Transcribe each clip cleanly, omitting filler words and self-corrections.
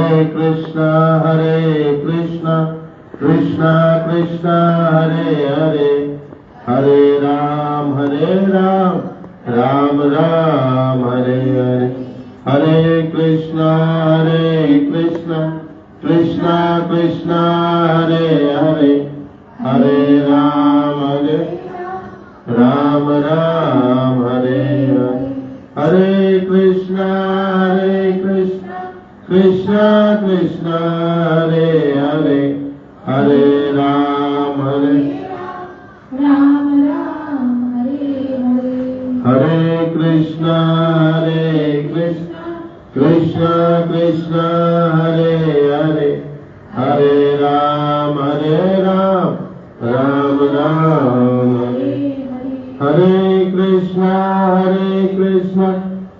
कृष्णा कृष्णा कृष्णा हरे हरे, हरे राम राम राम हरे हरे। हरे कृष्णा कृष्णा कृष्णा हरे हरे, हरे राम राम हरे हरे। हरे कृष्णा कृष्णा कृष्णा हरे हरे, हरे राम राम हरे हरे। हरे कृष्णा कृष्णा कृष्णा हरे हरे, हरे राम राम हरे हरे। हरे कृष्णा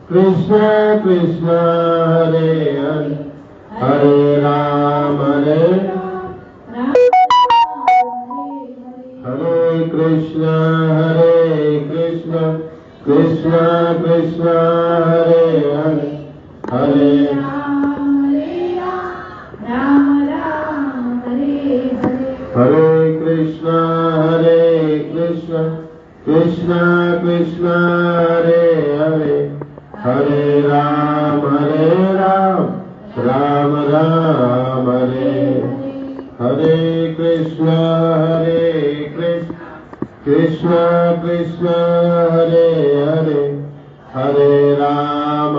कृष्णा कृष्णा हरे हरे, हरे राम हरे कृष्णा कृष्णा कृष्णा हरे हरे, हरे राम हरे हरे। हरे कृष्णा कृष्णा कृष्णा हरे हरे, हरे राम राम हरे। हरे कृष्णा कृष्णा कृष्णा हरे हरे, हरे राम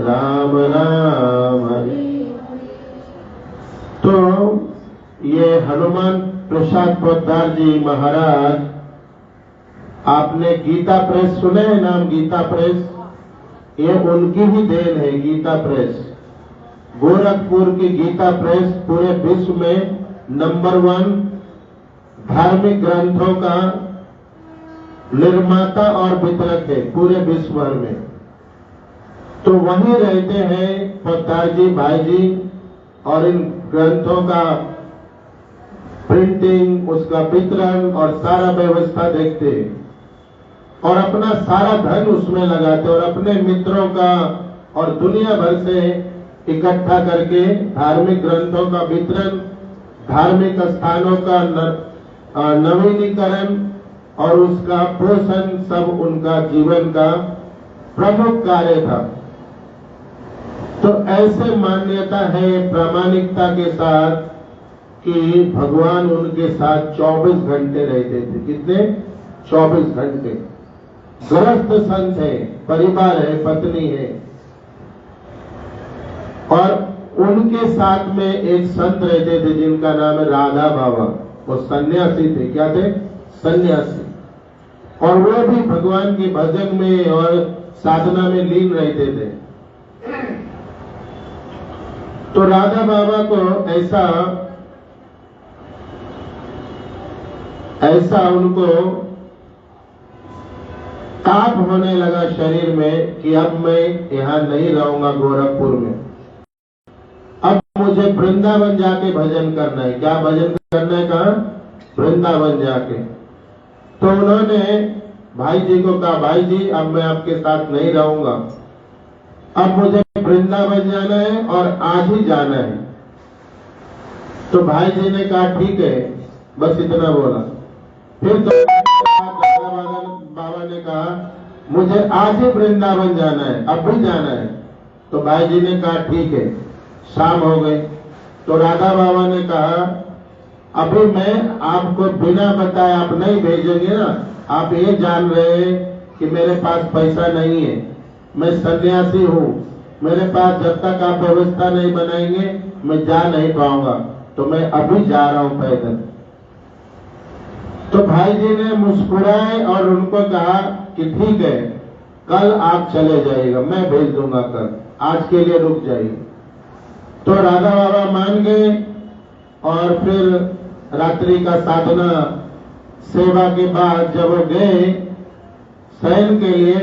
राम हरे। तो ये हनुमान प्रसाद पोद्दार जी महाराज, आपने गीता प्रेस सुने हैं नाम? गीता प्रेस, ये उनकी ही देन है। गीता प्रेस, गोरखपुर की गीता प्रेस पूरे विश्व में नंबर 1 धार्मिक ग्रंथों का निर्माता और वितरक है पूरे विश्व भर में। तो वहीं रहते हैं पोद्दार जी भाई जी, और इन ग्रंथों का प्रिंटिंग, उसका वितरण और सारा व्यवस्था देखते हैं और अपना सारा धन उसमें लगाते, और अपने मित्रों का और दुनिया भर से इकट्ठा करके धार्मिक ग्रंथों का वितरण, धार्मिक स्थानों का नवीनीकरण और उसका पोषण, सब उनका जीवन का प्रमुख कार्य था। तो ऐसे मान्यता है प्रामाणिकता के साथ कि भगवान उनके साथ 24 घंटे रहते थे। कितने? 24 घंटे। गृहस्थ संत है, परिवार है, पत्नी है, और उनके साथ में एक संत रहते थे जिनका नाम है राधा बाबा। वो सन्यासी थे। क्या थे? सन्यासी। और वो भी भगवान के भजन में और साधना में लीन रहते थे। तो राधा बाबा को ऐसा उनको ताप होने लगा शरीर में कि अब मैं यहाँ नहीं रहूंगा गोरखपुर में, अब मुझे वृंदावन जाके भजन करना है। क्या भजन करना है? कहा? वृंदावन जाके। तो उन्होंने भाई जी को कहा, भाई जी अब मैं आपके साथ नहीं रहूंगा, अब मुझे वृंदावन जाना है और आज ही जाना है। तो भाई जी ने कहा ठीक है, बस इतना बोला। फिर तो बाबा ने कहा मुझे आज ही वृंदावन जाना है, अब भी जाना है। तो भाई जी ने कहा ठीक है। शाम हो गई तो राधा बाबा ने कहा अभी मैं आपको बिना बताए आप नहीं भेजेंगे ना, आप ये जान रहे हैं कि मेरे पास पैसा नहीं है, मैं सन्यासी हूँ, मेरे पास जब तक आप व्यवस्था नहीं बनाएंगे मैं जा नहीं पाऊंगा, तो मैं अभी जा रहा हूँ पैदल। तो भाई जी ने मुस्कुराए और उनको कहा कि ठीक है, कल आप चले जाइएगा, मैं भेज दूंगा कल, आज के लिए रुक जाइए। तो राधा बाबा मान गए और फिर रात्रि का साधना सेवा के बाद जब वो गए शयन के लिए,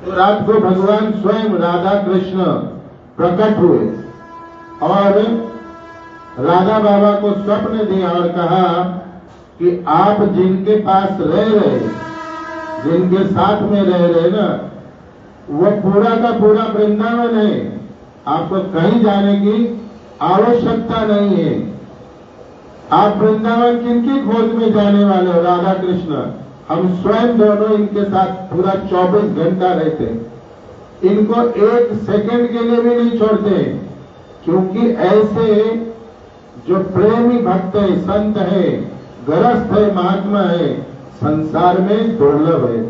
तो रात को भगवान स्वयं राधा कृष्ण प्रकट हुए और राधा बाबा को स्वप्न दिया और कहा कि आप जिनके पास रह रहे, जिनके साथ में रह रहे ना, वो पूरा का पूरा वृंदावन है, आपको कहीं जाने की आवश्यकता नहीं है। आप वृंदावन किनकी खोज में जाने वाले हो? राधा कृष्ण। हम स्वयं दोनों इनके साथ पूरा 24 घंटा रहते हैं। इनको एक सेकंड के लिए भी नहीं छोड़ते, क्योंकि ऐसे जो प्रेमी भक्त है, संत है, गृहस्थ है, महात्मा है, संसार में दुर्लभ है।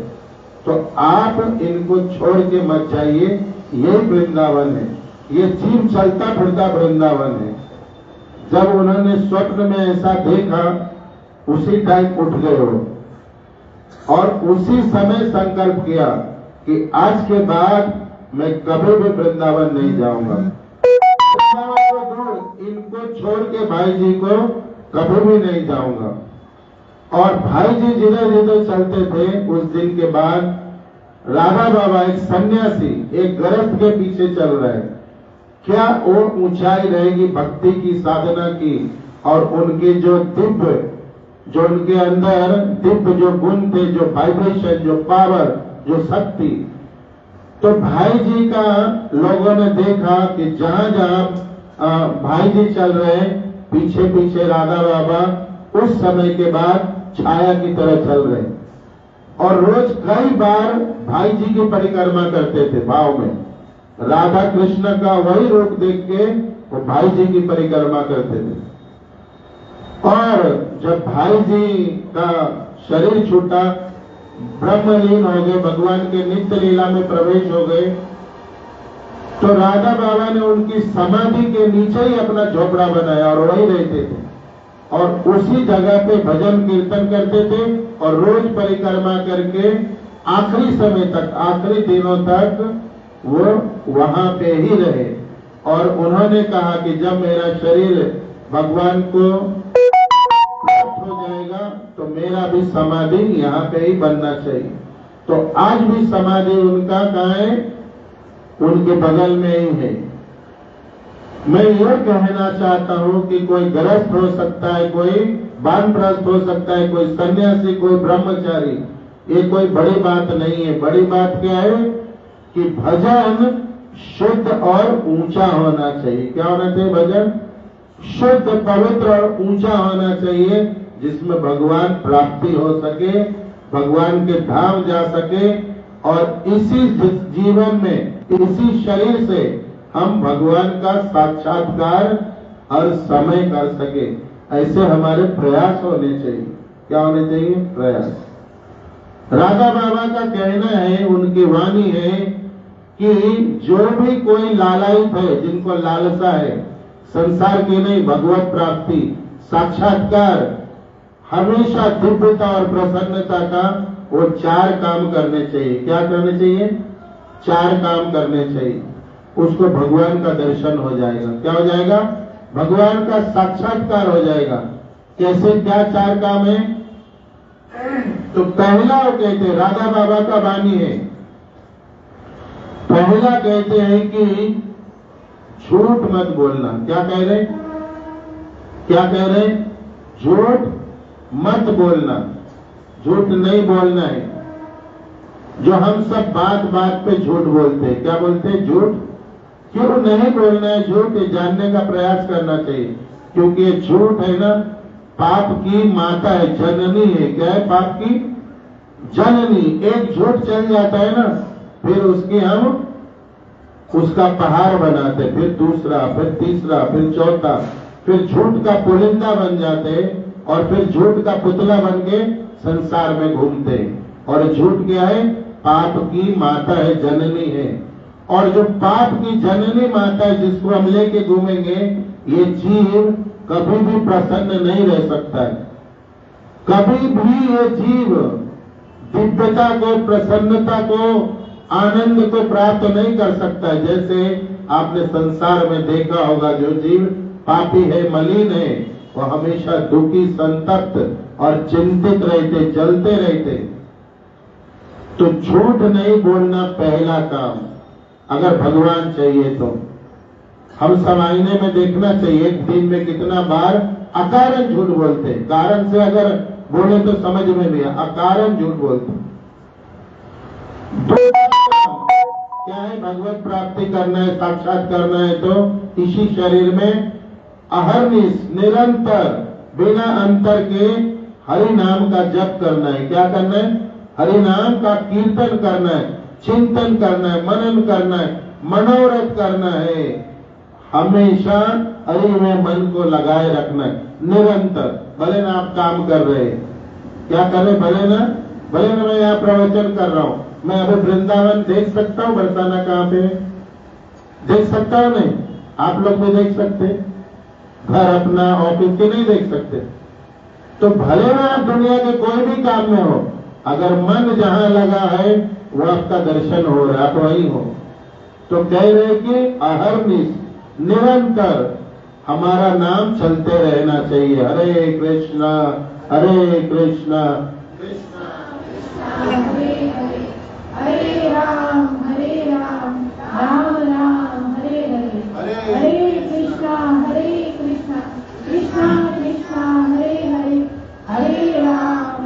तो आप इनको छोड़ के मत जाइए। यही वृंदावन है, ये जीव चलता फिरता वृंदावन है। जब उन्होंने स्वप्न में ऐसा देखा, उसी टाइम उठ गए हो और उसी समय संकल्प किया कि आज के बाद मैं कभी भी वृंदावन नहीं जाऊंगा। वृंदावन को दूर, इनको छोड़ के भाई जी को कभी भी नहीं जाऊंगा। और भाई जी जिधर जिधर चलते थे, उस दिन के बाद राधा बाबा एक सन्यासी, एक गृहस्थ के पीछे चल रहे हैं। क्या वो ऊंचाई रहेगी भक्ति की, साधना की, और उनके जो दिव्य, जो उनके अंदर दिव्य जो गुण थे, जो वाइब्रेशन, जो पावर, जो शक्ति। तो भाई जी का लोगों ने देखा कि जहां जहां भाई जी चल रहे हैं, पीछे पीछे राधा बाबा उस समय के बाद छाया की तरह चल रहे हैं। और रोज कई बार भाई जी की परिक्रमा करते थे भाव में। राधा कृष्ण का वही रूप देख के वो भाई जी की परिक्रमा करते थे। और जब भाई जी का शरीर छूटा, ब्रह्मलीन हो गए, भगवान के नित्य लीला में प्रवेश हो गए, तो राधा बाबा ने उनकी समाधि के नीचे ही अपना झोपड़ा बनाया और वही रहते थे। और उसी जगह पे भजन कीर्तन करते थे और रोज परिक्रमा करके आखिरी समय तक, आखिरी दिनों तक वो वहां पे ही रहे। और उन्होंने कहा कि जब मेरा शरीर भगवान को प्राप्त हो जाएगा तो मेरा भी समाधि यहाँ पे ही बनना चाहिए। तो आज भी समाधि उनका कहाँ है? उनके बगल में ही है। मैं यह कहना चाहता हूं कि कोई गृहस्थ हो सकता है, कोई वानप्रस्थ हो सकता है, कोई सन्यासी, कोई ब्रह्मचारी, ये कोई बड़ी बात नहीं है। बड़ी बात क्या है कि भजन शुद्ध और ऊंचा होना चाहिए। क्या होना चाहिए? भजन शुद्ध, पवित्र और ऊंचा होना चाहिए, जिसमें भगवान प्राप्ति हो सके, भगवान के धाम जा सके। और इसी जीवन में, इसी शरीर से हम भगवान का साक्षात्कार हर समय कर सके। ऐसे हमारे प्रयास होने चाहिए। क्या होने चाहिए? प्रयास। राधा बाबा का कहना है, उनकी वाणी है कि जो भी कोई लालायित है, जिनको लालसा है संसार की नहीं, भगवत प्राप्ति, साक्षात्कार, हमेशा दिव्यता और प्रसन्नता का, वो 4 काम करने चाहिए। क्या करने चाहिए? 4 काम करने चाहिए। उसको भगवान का दर्शन हो जाएगा। क्या हो जाएगा? भगवान का साक्षात्कार हो जाएगा। कैसे? क्या 4 काम है? तो पहला वो कहते, राधा बाबा का वाणी है, पहला कहते हैं कि झूठ मत बोलना। क्या कह रहे? क्या कह रहे? झूठ मत बोलना, झूठ नहीं बोलना है। जो हम सब बात बात पे झूठ बोलते हैं, क्या बोलते हैं? झूठ। क्यों नहीं बोलना है झूठ? ये जानने का प्रयास करना चाहिए। क्योंकि ये झूठ है ना, पाप की माता है, जननी है। क्या है? पाप की जननी। एक झूठ चल जाता है ना, फिर उसकी हम उसका पहाड़ बनाते, फिर दूसरा, फिर तीसरा, फिर चौथा, फिर झूठ का पुलिंदा बन जाते और फिर झूठ का पुतला बन के संसार में घूमते। और झूठ क्या है? पाप की माता है, जननी है। और जो पाप की जननी माता है, जिसको हम लेके घूमेंगे, ये जीव कभी भी प्रसन्न नहीं रह सकता है। कभी भी ये जीव दिव्यता को, प्रसन्नता को, आनंद को प्राप्त नहीं कर सकता है। जैसे आपने संसार में देखा होगा, जो जीव पापी है, मलिन है, वो हमेशा दुखी, संतप्त और चिंतित रहते, जलते रहते। तो झूठ नहीं बोलना पहला काम, अगर भगवान चाहिए तो। हम सब आईने में देखना चाहिए, एक दिन में कितना बार अकारण झूठ बोलते हैं। कारण से अगर बोले तो समझ में भी, अकारण झूठ बोलते। क्या है, भगवत प्राप्ति करना है, साक्षात करना है, तो इसी शरीर में अहर्निश निरंतर बिना अंतर के हरि नाम का जप करना है। क्या करना है, हरि नाम का कीर्तन करना है, चिंतन करना है, मनन करना है, मनोरथ करना है। हमेशा हरि में मन को लगाए रखना है निरंतर। भले ना आप काम कर रहे हैं, क्या कर रहे, भले ना मैं यहाँ प्रवचन कर रहा हूँ, मैं अभी वृंदावन देख सकता हूँ, बरसाना कहाँ पे है? देख सकता हूँ नहीं? आप लोग भी देख सकते, घर अपना ऑफिस की नहीं देख सकते। तो भले ना आप दुनिया के कोई भी काम में हो, अगर मन जहां लगा है वो आपका दर्शन हो रहा है, आप वही हो। तो कह रहे कि अहर्निश निरंतर हमारा नाम चलते रहना चाहिए। हरे कृष्णा हरे कृष्णा कृष्णा हरे हरे हरे राम राम राम हरे हरे हरे कृष्णा कृष्णा कृष्णा हरे हरे हरे राम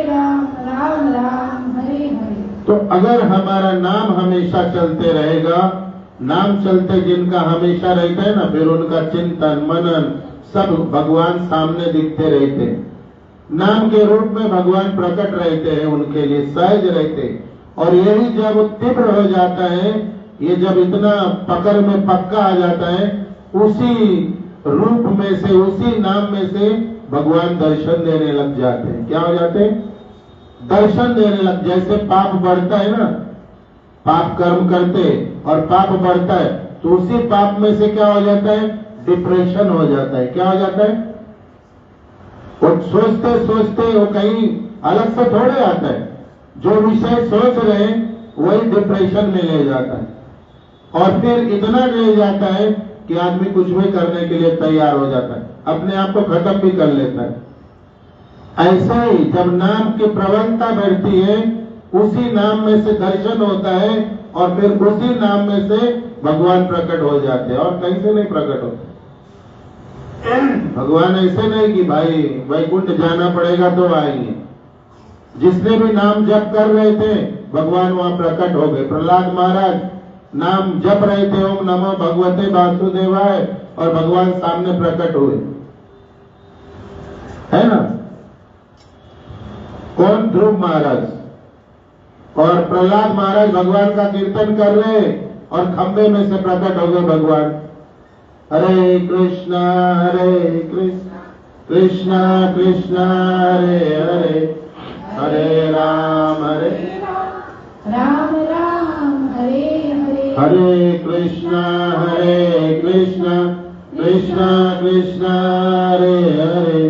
राम राम हरे हरे। तो अगर हमारा नाम हमेशा चलते रहेगा, नाम चलते जिनका हमेशा रहता है ना, फिर उनका चिंतन मनन सब भगवान सामने दिखते रहते हैं। नाम के रूप में भगवान प्रकट रहते हैं, उनके लिए सहज रहते हैं। और यही जब तीव्र हो जाता है, ये जब इतना पकड़ में पक्का आ जाता है, उसी रूप में से, उसी नाम में से भगवान दर्शन देने लग जाते हैं। क्या हो जाते हैं, दर्शन देने लग। जैसे पाप बढ़ता है ना, पाप कर्म करते और पाप बढ़ता है, तो उसी पाप में से क्या हो जाता है, डिप्रेशन हो जाता है। क्या हो जाता है, वो सोचते सोचते वो कहीं अलग से थोड़े आता है, जो विषय सोच रहे हैं वही डिप्रेशन में ले जाता है, और फिर इतना ले जाता है कि आदमी कुछ भी करने के लिए तैयार हो जाता है, अपने आप को खत्म भी कर लेता है। ऐसे ही जब नाम की प्रबलता बढ़ती है, उसी नाम में से दर्शन होता है, और फिर उसी नाम में से भगवान प्रकट हो जाते हैं, और कहीं से नहीं प्रकट होते। भगवान ऐसे नहीं कि भाई वैकुंठ जाना पड़ेगा तो आएंगे। जिसने भी नाम जप कर रहे थे, भगवान वहां प्रकट हो गए। प्रहलाद महाराज नाम जप रहे थे, ओम नमो भगवते वासुदेवाय, और भगवान सामने प्रकट हुए, है ना। कौन, ध्रुव महाराज। और प्रहलाद महाराज भगवान का कीर्तन कर रहे, और खंबे में से प्रकट हो गए भगवान। हरे कृष्णा कृष्णा कृष्णा हरे हरे हरे राम राम हरे हरे हरे कृष्णा कृष्णा कृष्णा हरे हरे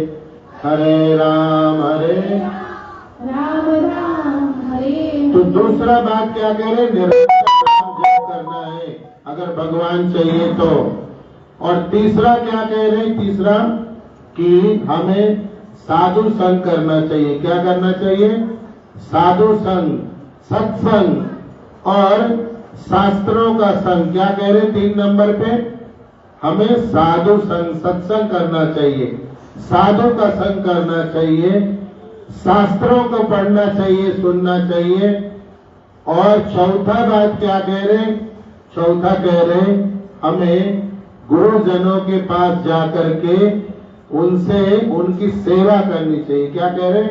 हरे राम हरे। तो दूसरा बात क्या कह रहे, निरंतर नाम जप करना है अगर भगवान चाहिए तो। और तीसरा क्या कह रहे, तीसरा कि हमें साधु संग करना चाहिए। क्या करना चाहिए, साधु संग, सत्संग और शास्त्रों का संग। क्या कह रहे, 3 नंबर पे हमें साधु संग, सत्संग करना चाहिए, साधु का संग करना चाहिए, शास्त्रों को पढ़ना चाहिए, सुनना चाहिए। और चौथा बात क्या कह रहे, चौथा कह रहे हमें गुरुजनों के पास जाकर के उनसे उनकी सेवा करनी चाहिए। क्या कह रहे,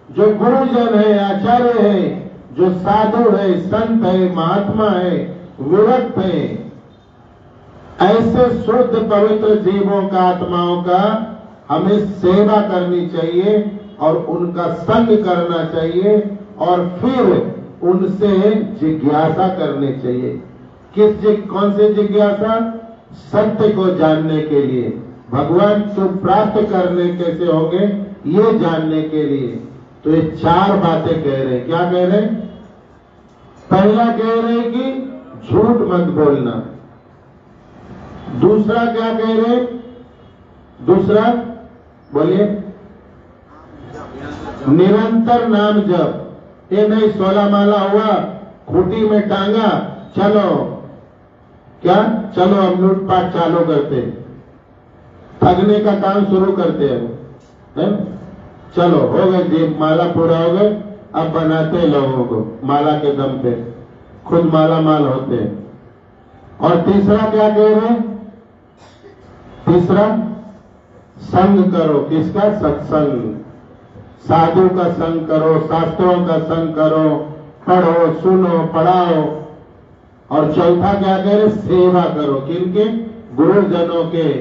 जो गुरुजन है, आचार्य है, जो साधु है, संत है, महात्मा है, विरक्त है, ऐसे शुद्ध पवित्र जीवों का, आत्माओं का हमें सेवा करनी चाहिए और उनका संग करना चाहिए, और फिर उनसे जिज्ञासा करनी चाहिए। कौन से जिज्ञासा, सत्य को जानने के लिए, भगवान को प्राप्त करने कैसे होंगे ये जानने के लिए। तो ये 4 बातें कह रहे हैं। क्या कह रहे हैं, पहला कह रहे हैं कि झूठ मत बोलना। दूसरा क्या कह रहे हैं, दूसरा बोलिए, निरंतर नाम जप। ये नहीं 16 माला हुआ, खूंटी में टांगा, चलो क्या, चलो हम लूटपाट चालू करते, ठगने का काम शुरू करते हैं, चलो हो गए, माला पूरा हो गए, अब बनाते लोगों को माला के दम पे। खुद माला माल होते हैं। और तीसरा क्या कह रहे हैं? तीसरा संग करो। किसका? सत्संग। साधु का संग करो, शास्त्रों का संग करो, पढ़ो, सुनो, पढ़ाओ। और चौथा क्या कह रहे? सेवा करो। किनके? गुरुजनों के,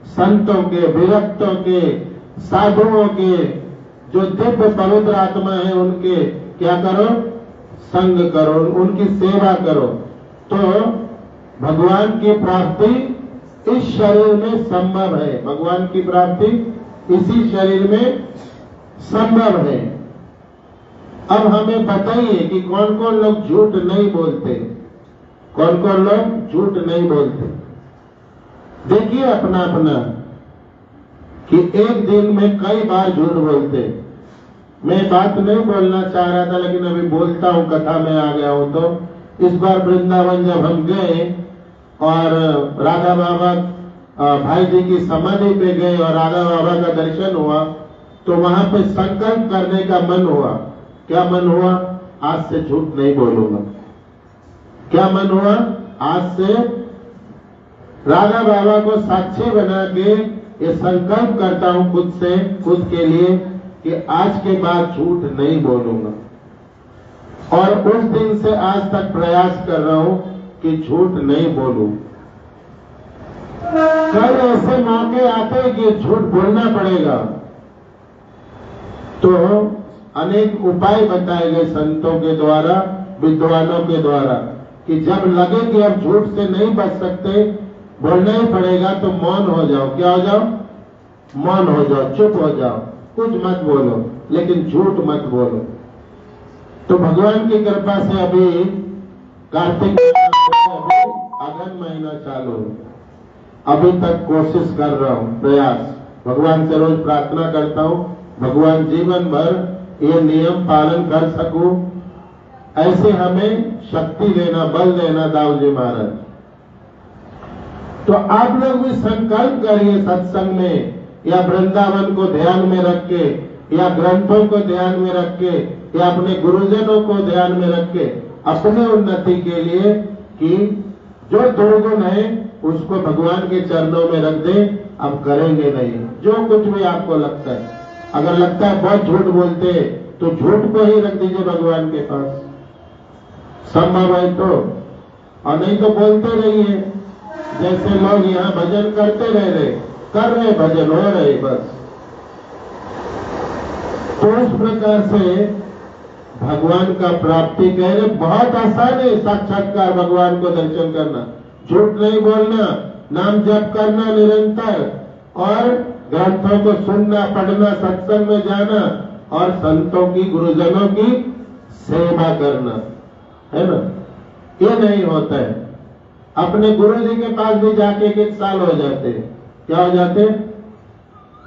संतों के, विरक्तों के, साधुओं के, जो दिव्य पवित्र आत्मा है उनके क्या करो? संग करो, उनकी सेवा करो। तो भगवान की प्राप्ति इस शरीर में संभव है। भगवान की प्राप्ति इसी शरीर में संभव है। अब हमें बताइए कि कौन कौन लोग झूठ नहीं बोलते, कौन कौन लोग झूठ नहीं बोलते। देखिए अपना अपना कि एक दिन में कई बार झूठ बोलते। मैं बात नहीं बोलना चाह रहा था लेकिन अभी बोलता हूं, कथा में आ गया हूं। तो इस बार वृंदावन जब हम गए और राधा बाबा भाई जी की समाधि पे गए और राधा बाबा का दर्शन हुआ, तो वहां पे संकल्प करने का मन हुआ। क्या मन हुआ? आज से झूठ नहीं बोलूंगा। क्या मन हुआ? आज से राधा बाबा को साक्षी बना के ये संकल्प करता हूं खुद से, खुद के लिए, कि आज के बाद झूठ नहीं बोलूंगा। और उस दिन से आज तक प्रयास कर रहा हूं कि झूठ नहीं बोलूं। कई ऐसे मौके आते हैं कि झूठ बोलना पड़ेगा, तो अनेक उपाय बताए गए संतों के द्वारा, विद्वानों के द्वारा, कि जब लगे कि अब झूठ से नहीं बच सकते, बोलना ही पड़ेगा, तो मौन हो जाओ। क्या हो जाओ? मौन हो जाओ, चुप हो जाओ, कुछ मत बोलो, लेकिन झूठ मत बोलो। तो भगवान की कृपा से अभी कार्तिक अगन महीना चालू, अभी तक कोशिश कर रहा हूं, प्रयास भगवान से रोज प्रार्थना करता हूं, भगवान जीवन भर ये नियम पालन कर सकूं, ऐसे हमें शक्ति देना, बल देना दाऊ जी महाराज। तो आप लोग भी संकल्प करिए सत्संग में, या वृंदावन को ध्यान में रख के, या ग्रंथों को ध्यान में रख के, या अपने गुरुजनों को ध्यान में रख के, अपने उन्नति के लिए, कि जो दुर्गुण है उसको भगवान के चरणों में रख दे। अब करेंगे नहीं जो कुछ भी आपको लगता है। अगर लगता है बहुत झूठ बोलते, तो झूठ को ही रख दीजिए भगवान के पास, संभव है तो। और नहीं तो बोलते रहिए, जैसे लोग यहाँ भजन करते रह रहे, कर रहे भजन, हो रहे बस। तो इस प्रकार से भगवान का प्राप्ति कह रहे, बहुत आसान है साक्षात्कार, भगवान को दर्शन करना, झूठ नहीं बोलना, नाम जप करना निरंतर, और ग्रंथों को सुनना, पढ़ना, सत्संग में जाना, और संतों की, गुरुजनों की सेवा करना, है ना। ये नहीं होता है। अपने गुरु जी के पास भी जाके एक एक साल हो जाते हैं। क्या हो जाते?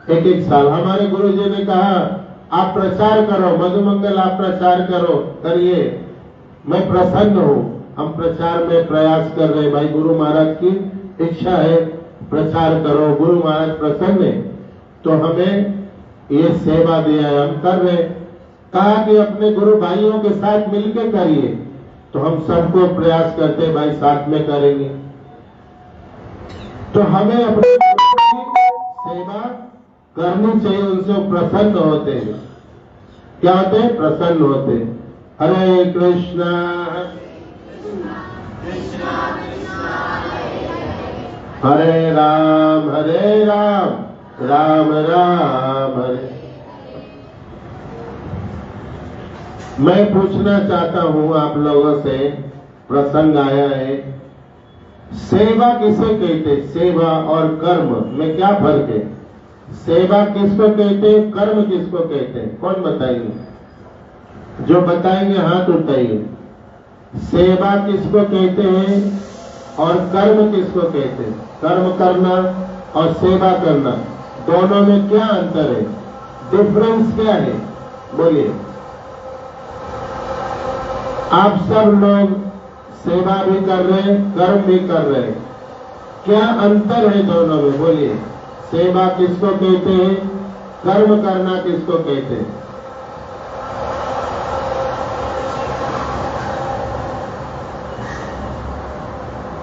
एक एक साल। हमारे गुरु जी ने कहा आप प्रचार करो, मधुमंगल आप प्रचार करो, करिए, मैं प्रसन्न हूँ। हम प्रचार में प्रयास कर रहे, भाई गुरु महाराज की इच्छा है प्रचार करो, गुरु महाराज प्रसन्न है, तो हमें ये सेवा दिया है, हम कर रहे। कहा कि अपने गुरु भाइयों के साथ मिलकर करिए, तो हम सबको प्रयास करते भाई साथ में करेंगे। तो हमें अपने गुरु की सेवा करनी चाहिए, उनसे प्रसन्न होते हैं। क्या होते हैं? प्रसन्न होते हैं। हरे कृष्णा हरे राम राम राम हरे। मैं पूछना चाहता हूं आप लोगों से, प्रसंग आया है, सेवा किसे कहते? सेवा और कर्म में क्या फर्क है? सेवा किसको कहते हैं, कर्म किसको कहते हैं? कौन बताएंगे? जो बताएंगे हाथ उठाइए। सेवा किसको कहते हैं और कर्म किसको कहते हैं? कर्म करना और सेवा करना, दोनों में क्या अंतर है? डिफरेंस क्या है? बोलिए। आप सब लोग सेवा भी कर रहे हैं, कर्म भी कर रहे हैं, क्या अंतर है दोनों में? बोलिए। सेवा किसको कहते हैं, कर्म करना किसको कहते हैं?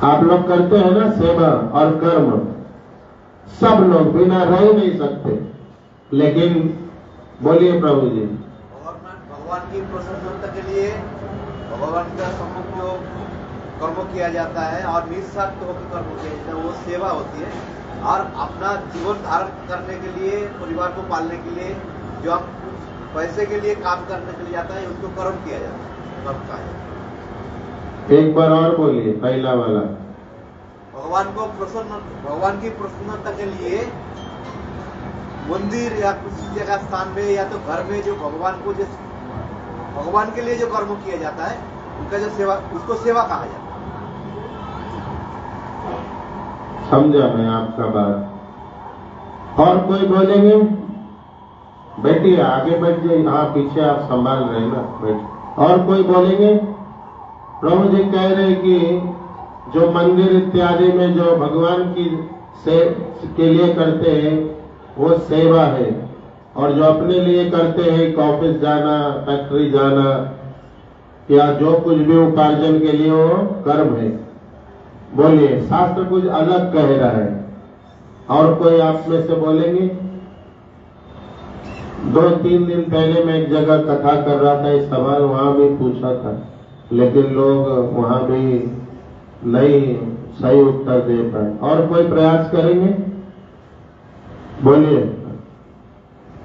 आप लोग करते हैं ना सेवा और कर्म, सब लोग बिना रह ही नहीं सकते। लेकिन बोलिए प्रभु जी, भगवान की प्रसन्नता के लिए भगवान का सम्मुख जो कर्म किया जाता है और निस्वार्थ होकर कर्म किया जाता है वो सेवा होती है। और अपना जीवन धारण करने के लिए, परिवार को पालने के लिए जो हम पैसे के लिए काम करने के लिए जाता है उसको कर्म किया जाता है, कर्म कहा जाता है। एक बार और बोलिए पहला वाला। भगवान की प्रसन्नता के लिए मंदिर या किसी जगह स्थान में या तो घर में जो भगवान के लिए जो कर्म किया जाता है उनका जो सेवा, उसको सेवा कहा जाता है। समझा मैं आपका बात। और कोई बोलेंगे? बैठिए, आगे बैठ जाइए। हाँ, पीछे आप संभाल रहे हैं ना, बैठ। और कोई बोलेंगे? प्रभु जी कह रहे कि जो मंदिर इत्यादि में जो भगवान की के लिए करते हैं वो सेवा है, और जो अपने लिए करते हैं, ऑफिस जाना, फैक्ट्री जाना या जो कुछ भी उपार्जन के लिए, वो कर्म है। बोलिए, शास्त्र कुछ अलग कह रहा है। और कोई आप में से बोलेंगे? 2-3 दिन पहले मैं एक जगह कथा कर रहा था, इस सवाल वहां भी पूछा था, लेकिन लोग वहां भी नहीं सही उत्तर दे पाए। और कोई प्रयास करेंगे? बोलिए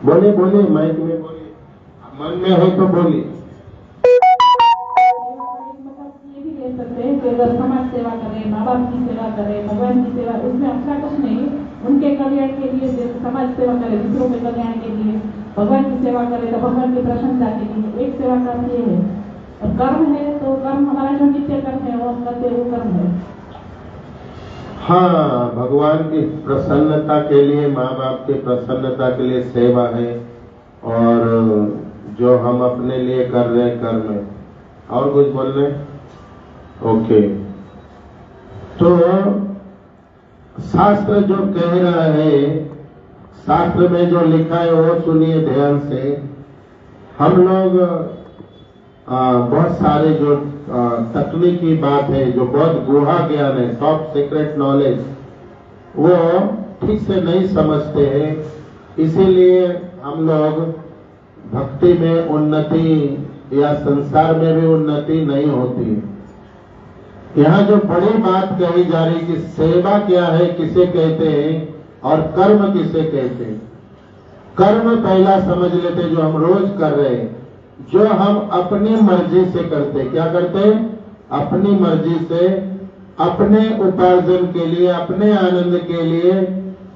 बोलिए बोलिए, माइक में बोलिए, मन में हो तो बोलिए। ये भी कह सकते हैं कि अगर समाज सेवा करें, माँ बाप की सेवा करें, भगवान की सेवा, उसमें अच्छा कुछ नहीं। उनके कल्याण के लिए जैसे समाज सेवा करें, दूसरों के कल्याण के लिए, भगवान की सेवा करें तो भगवान की प्रशंसा के लिए, एक सेवा का ये है। और कर्म है तो कर्म हमारा जो नित्य कर्म है वो हम करते, वो कर्म है। हाँ, भगवान की प्रसन्नता के लिए, माँ बाप की प्रसन्नता के लिए सेवा है, और जो हम अपने लिए कर रहे हैं कर्म है। और कुछ बोल रहे? ओके। तो शास्त्र जो कह रहा है, शास्त्र में जो लिखा है वो सुनिए ध्यान से। हम लोग बहुत सारे जो तकनीकी बात है, जो बहुत गूढ़ा ज्ञान है, टॉप सीक्रेट नॉलेज, वो ठीक से नहीं समझते हैं। इसीलिए हम लोग भक्ति में उन्नति या संसार में भी उन्नति नहीं होती। यहाँ जो बड़ी बात कही जा रही कि सेवा क्या है, किसे कहते हैं, और कर्म किसे कहते हैं। कर्म पहला समझ लेते, जो हम रोज कर रहे हैं, जो हम अपनी मर्जी से करते। क्या करते? अपनी मर्जी से, अपने उपार्जन के लिए, अपने आनंद के लिए,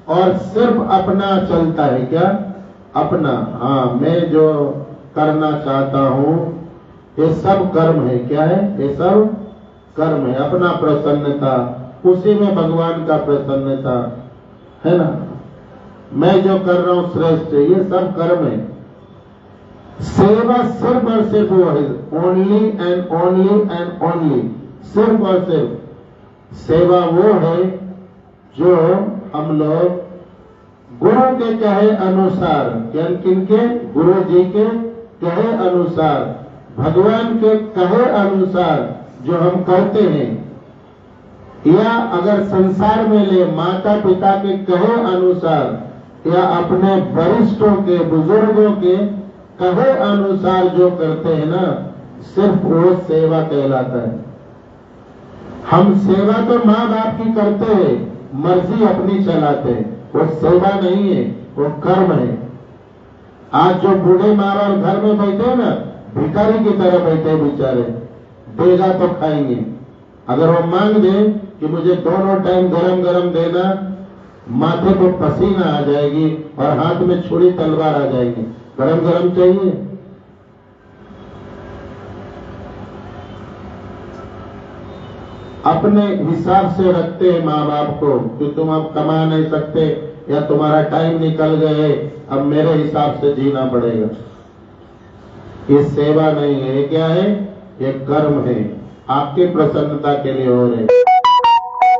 और सिर्फ अपना चलता है। क्या? अपना। हाँ, मैं जो करना चाहता हूँ, ये सब कर्म है। क्या है? ये सब कर्म है। अपना प्रसन्नता, उसी में भगवान का प्रसन्नता है ना। मैं जो कर रहा हूँ श्रेष्ठ, ये सब कर्म है। सेवा सिर्फ और सिर्फ वो है, only and only and only, सिर्फ और सिर्फ सेवा वो है जो हम लोग गुरु के कहे अनुसार, किनके? गुरु जी के कहे अनुसार, भगवान के कहे अनुसार जो हम करते हैं, या अगर संसार में ले माता पिता के कहे अनुसार, या अपने वरिष्ठों के, बुजुर्गों के कहे अनुसार जो करते हैं ना, सिर्फ वो सेवा कहलाता है। हम सेवा तो माँ बाप की करते हैं, मर्जी अपनी चलाते हैं, वो सेवा नहीं है, वो कर्म है। आज जो बूढ़े माँ बाप घर में बैठे हैं ना, भिखारी की तरह बैठे बेचारे, देगा तो खाएंगे। अगर वो मांग दे कि मुझे दोनों टाइम गरम गरम देना, माथे पे पसीना आ जाएगी और हाथ में छुरी तलवार आ जाएगी। गरम गरम चाहिए। अपने हिसाब से रखते हैं माँ बाप को कि तुम अब कमा नहीं सकते, या तुम्हारा टाइम निकल गए, अब मेरे हिसाब से जीना पड़ेगा। ये सेवा नहीं है। ये क्या है? ये कर्म है। आपकी प्रसन्नता के लिए हो रहे।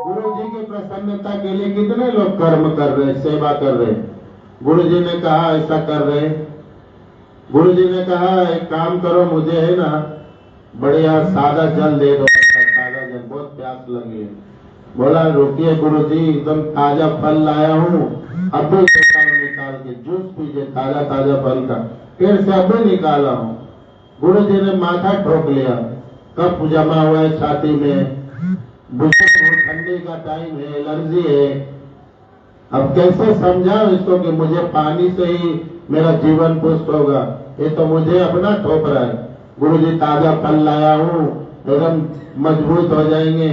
गुरु जी की प्रसन्नता के लिए कितने लोग कर्म कर रहे, सेवा कर रहे। गुरु जी ने कहा ऐसा कर रहे। गुरु जी ने कहा एक काम करो, मुझे है ना बढ़िया सादा जल दे दो। सादा जल बहुत प्यारा प्यास लगी है। बोला रुकिए गुरुजी, एकदम ताजा फल लाया हूँ, अभी निकाल के जूस पीजिए ताजा ताजा फल का। फिर से अभी निकाला हूँ। गुरुजी ने माथा ठोक लिया, कफ जमा हुआ है छाती में, ठंडी का टाइम है, एलर्जी है। अब कैसे समझाओ इसको कि मुझे पानी से ही मेरा जीवन पुष्ट होगा? ये तो मुझे अपना ठोक रहा है। गुरुजी ताजा फल लाया हूँ, एकदम मजबूत हो जाएंगे।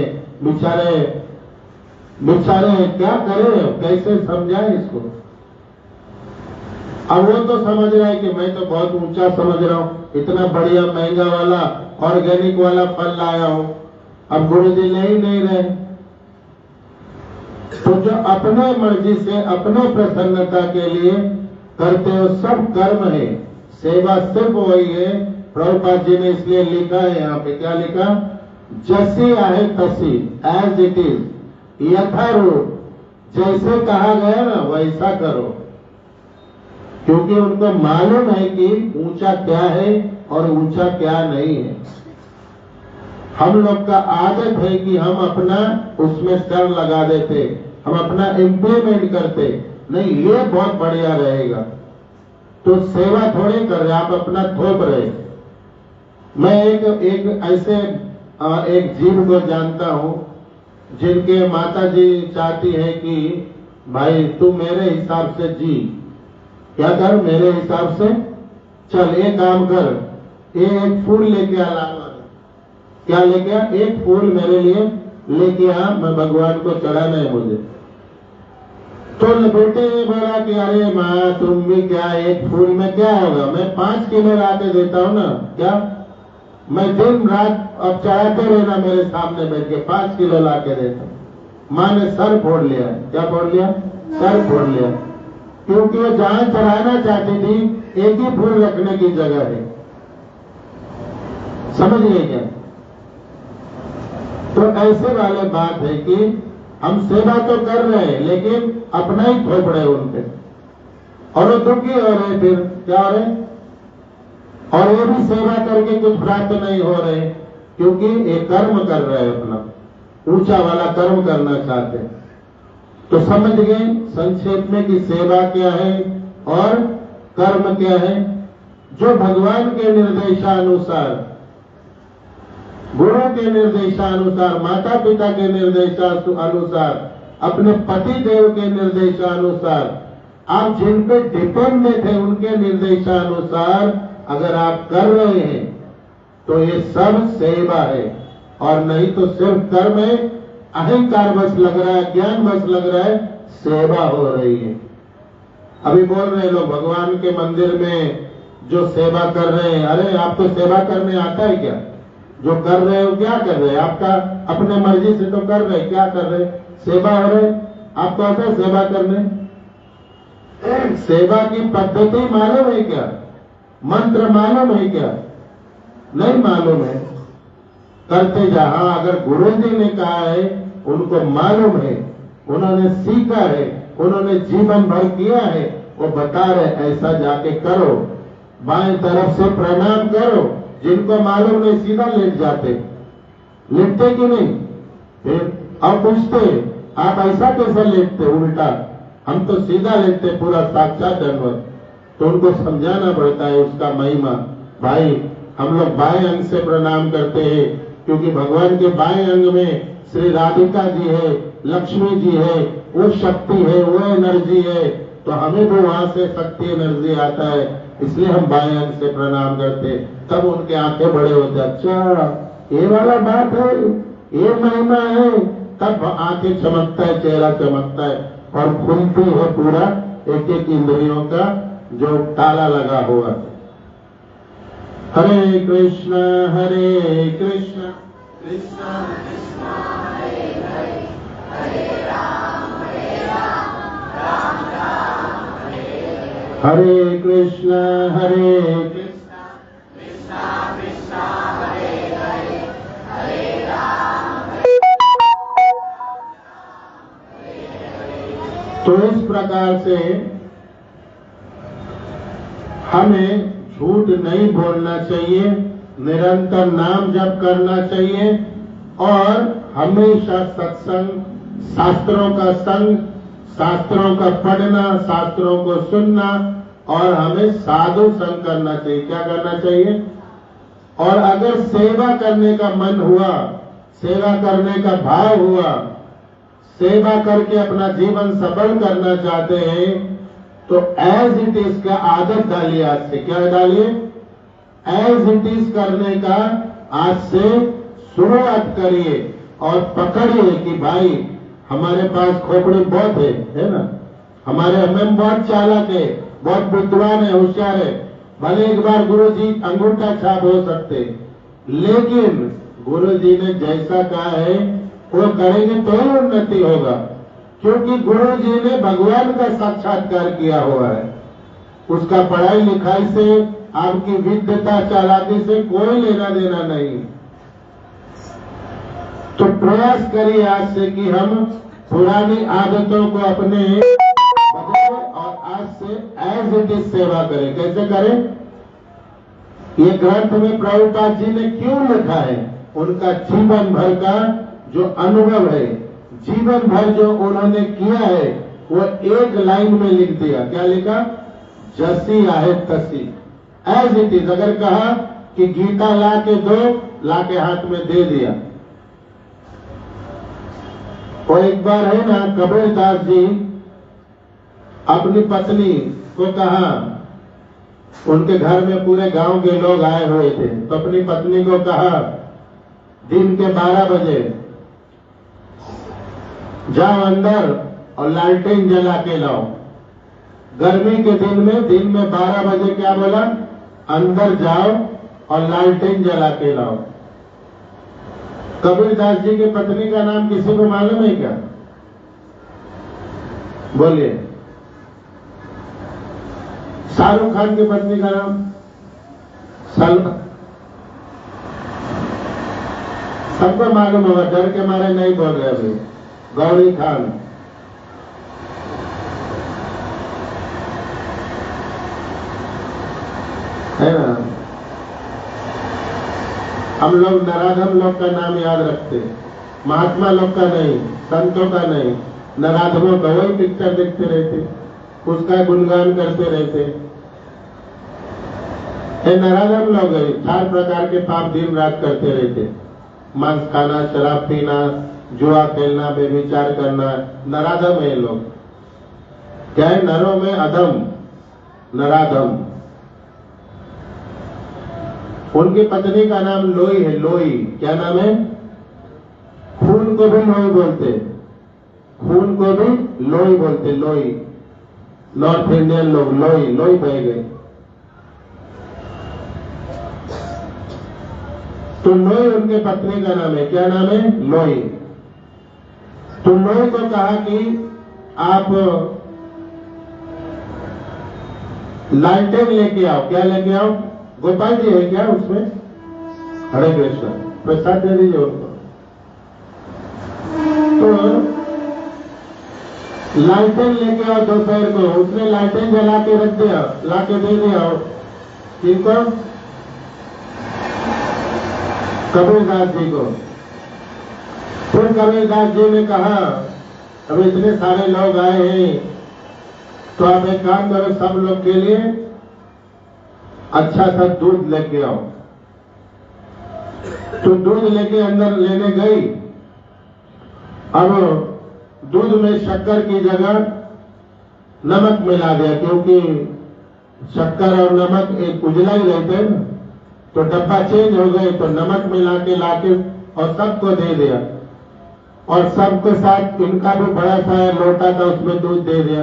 बेचारे क्या करें, कैसे समझाए इसको? अब वो तो समझ रहा है कि मैं तो बहुत ऊंचा समझ रहा हूँ, इतना बढ़िया महंगा वाला ऑर्गेनिक वाला फल लाया हूँ। अब गुरुजी ले ही नहीं रहे। तो जो अपने मर्जी से अपने प्रसन्नता के लिए करते हो सब कर्म है, सेवा सिर्फ वही है। प्रभुपाद जी ने इसलिए लिखा है, यहाँ पे क्या लिखा? जैसी आहे तसी, एज इट इज, यथारूप, जैसे कहा गया ना वैसा करो। क्योंकि उनको मालूम है कि ऊंचा क्या है और ऊंचा क्या नहीं है। हम लोग का आदत है कि हम अपना उसमें सर लगा देते, हम अपना इम्प्लीमेंट करते, नहीं ये बहुत बढ़िया रहेगा, तो सेवा थोड़ी कर रहे, आप अपना थोप रहे। मैं एक ऐसे एक जीव को जानता हूँ जिनके माता जी चाहती है कि भाई तू मेरे हिसाब से जी, क्या कर, मेरे हिसाब से चल, ये काम कर, ये एक फूल लेके आ, क्या लेके आ? एक फूल मेरे लिए लेके आ, मैं भगवान को चढ़ाना है मुझे। तो बेटे ने बोला कि अरे माँ तुम भी क्या, एक फूल में क्या होगा, मैं 5 किलो लाके देता हूँ ना, क्या मैं दिन रात अब चढ़ाते रहना मेरे सामने बैठ के, 5 किलो लाके देता हूँ। माँ ने सर फोड़ लिया। क्या फोड़ लिया? सर फोड़ लिया। क्योंकि वो जहां चढ़ाना चाहती थी एक ही फूल रखने की जगह है। समझ गए क्या? तो ऐसे वाले बात है कि हम सेवा तो कर रहे हैं लेकिन अपना ही थोप रहे उनपे, और वो दुखी हो रहे, फिर क्या हो रहे, और ये भी सेवा करके कुछ प्राप्त नहीं हो रहे, क्योंकि एक कर्म कर रहे हैं, अपना ऊंचा वाला कर्म करना चाहते हैं। तो समझ गए संक्षेप में कि सेवा क्या है और कर्म क्या है। जो भगवान के निर्देशानुसार, गुरु के निर्देशानुसार, माता पिता के निर्देशानुसार, अपने पति देव के निर्देशानुसार, आप जिन पे डिपेंड थे उनके निर्देशानुसार अगर आप कर रहे हैं तो ये सब सेवा है, और नहीं तो सिर्फ कर्म है। अहंकार बस लग रहा है, ज्ञान बस लग रहा है, सेवा हो रही है। अभी बोल रहे लोग भगवान के मंदिर में जो सेवा कर रहे हैं, अरे आपको सेवा करने आता है क्या? जो कर रहे हो क्या कर रहे हैं? आपका अपने मर्जी से तो कर रहे, क्या कर रहे? सेवा हो रहे। आपको आता है सेवा करने? सेवा की पद्धति मालूम है क्या? मंत्र मालूम है क्या? नहीं मालूम है। करते जहां अगर गुरु जी ने कहा है, उनको मालूम है, उन्होंने सीखा है, उन्होंने जीवन भर किया है, वो बता रहे ऐसा जाके करो, बाएं तरफ से प्रणाम करो। जिनको मालूम नहीं सीधा लेट जाते, लेटते कि नहीं? फिर अब पूछते आप ऐसा कैसे लेटते? उल्टा हम तो सीधा लेटते, पूरा साक्षात दंडवत। तो उनको समझाना पड़ता है उसका महिमा। भाई हम लोग बाएं अंग से प्रणाम करते हैं क्योंकि भगवान के बाएं अंग में श्री राधिका जी है, लक्ष्मी जी है, वो शक्ति है, वो एनर्जी है, तो हमें भी वहां से शक्ति एनर्जी आता है, इसलिए हम बाएं अंग से प्रणाम करते। तब उनके आंखें बड़े होते, अच्छा ये वाला बात है, ये महिमा है। तब आंखें चमकता है, चेहरा चमकता है और खुलती है पूरा एक एक इंद्रियों का जो ताला लगा हुआ है। हरे कृष्णा कृष्णा कृष्णा हरे हरे, हरे राम राम राम हरे हरे। हरे कृष्णा कृष्णा कृष्णा हरे हरे, हरे राम हरे। तो इस प्रकार से हमें झूठ नहीं बोलना चाहिए, निरंतर नाम जप करना चाहिए और हमेशा सत्संग, शास्त्रों का संग, शास्त्रों का पढ़ना, शास्त्रों को सुनना, और हमें साधु संग करना चाहिए। क्या करना चाहिए? और अगर सेवा करने का मन हुआ, सेवा करने का भाव हुआ, सेवा करके अपना जीवन सफल करना चाहते हैं, तो एज इट इज का आदत डालिए। आज से क्या डालिए? एज इट इज करने का आज से शुरुआत करिए और पकड़िए कि भाई हमारे पास खोपड़ी बहुत है ना, हमारे हम बहुत चालाक है, बहुत बुद्धिमान है, होशियार है। भले एक बार गुरु जी अंगूठा छाप हो सकते, लेकिन गुरु जी ने जैसा कहा है वो करेंगे तो ही उन्नति होगा, क्योंकि गुरु जी ने भगवान का साक्षात्कार किया हुआ है। उसका पढ़ाई लिखाई से, आपकी विद्वता चालाकी से कोई लेना देना नहीं। तो प्रयास करिए आज से कि हम पुरानी आदतों को अपने बदलें और आज से एज इट इज सेवा करें। कैसे करें? ये ग्रंथ में प्रभुपाद जी ने क्यों लिखा है? उनका जीवन भर का जो अनुभव है, जीवन भर जो उन्होंने किया है, वो एक लाइन में लिख दिया। क्या लिखा? जैसी आहे तसी, एज इट इज। अगर कहा कि गीता ला के दो, ला के हाथ में दे दिया। और एक बार है ना, कबीरदास जी अपनी पत्नी को कहा, उनके घर में पूरे गांव के लोग आए हुए थे, तो अपनी पत्नी को कहा दिन के 12 बजे जाओ अंदर और लालटेन जला के लाओ। गर्मी के दिन में 12 बजे क्या बोला? अंदर जाओ और लालटेन जला के लाओ। कबीरदास जी की पत्नी का नाम किसी को मालूम है क्या? बोलिए। शाहरुख खान की पत्नी का नाम? सलमा। सबको मालूम होगा, डर के मारे नहीं बोल रहे अभी। गौरी खान। है ना? हम लोग नराधम लोग का नाम याद रखते, महात्मा लोग का नहीं, संतों का नहीं, नराधमों का। वही पिक्चर देखते रहते, उसका गुणगान करते रहते। ये नराधम लोग है, 4 प्रकार के पाप दिन रात करते रहते। मांस खाना, शराब पीना, जुआ खेलना, बेविचार करना, नराधम है लोग। क्या है? नरों में अधम, नराधम। उनकी पत्नी का नाम लोई है, लोई। क्या नाम है? खून को भी लोई बोलते, खून को भी लोई बोलते, लोई। नॉर्थ इंडियन लोग लोई, लोई बह गए। तो लोई उनके पत्नी का नाम है। क्या नाम है? लोई। तो लोई को कहा कि आप लालटेन लेके आओ। क्या लेके आओ? गोपाल जी है क्या उसमें? हरे कृष्ण। प्रसाद दे दीजिए उनको। तो लालटेन लेके आओ दोपहर को। उसने लालटेन जला के रख दिया, ला के दे दिया। किनको? कबीरदास जी को। फिर कबीरदास जी ने कहा, अब इतने सारे लोग आए हैं, तो आप एक काम करो, सब लोग के लिए अच्छा सा दूध लेके आओ। तो दूध लेके अंदर लेने गई। अब दूध में शक्कर की जगह नमक मिला दिया, क्योंकि शक्कर और नमक एक उजला ही रहते हैं ना। तो डब्बा चेंज हो गए, तो नमक मिला के लाके और सबको दे दिया। और सबके साथ इनका भी बड़ा सा लोटा था, उसमें दूध दे दिया।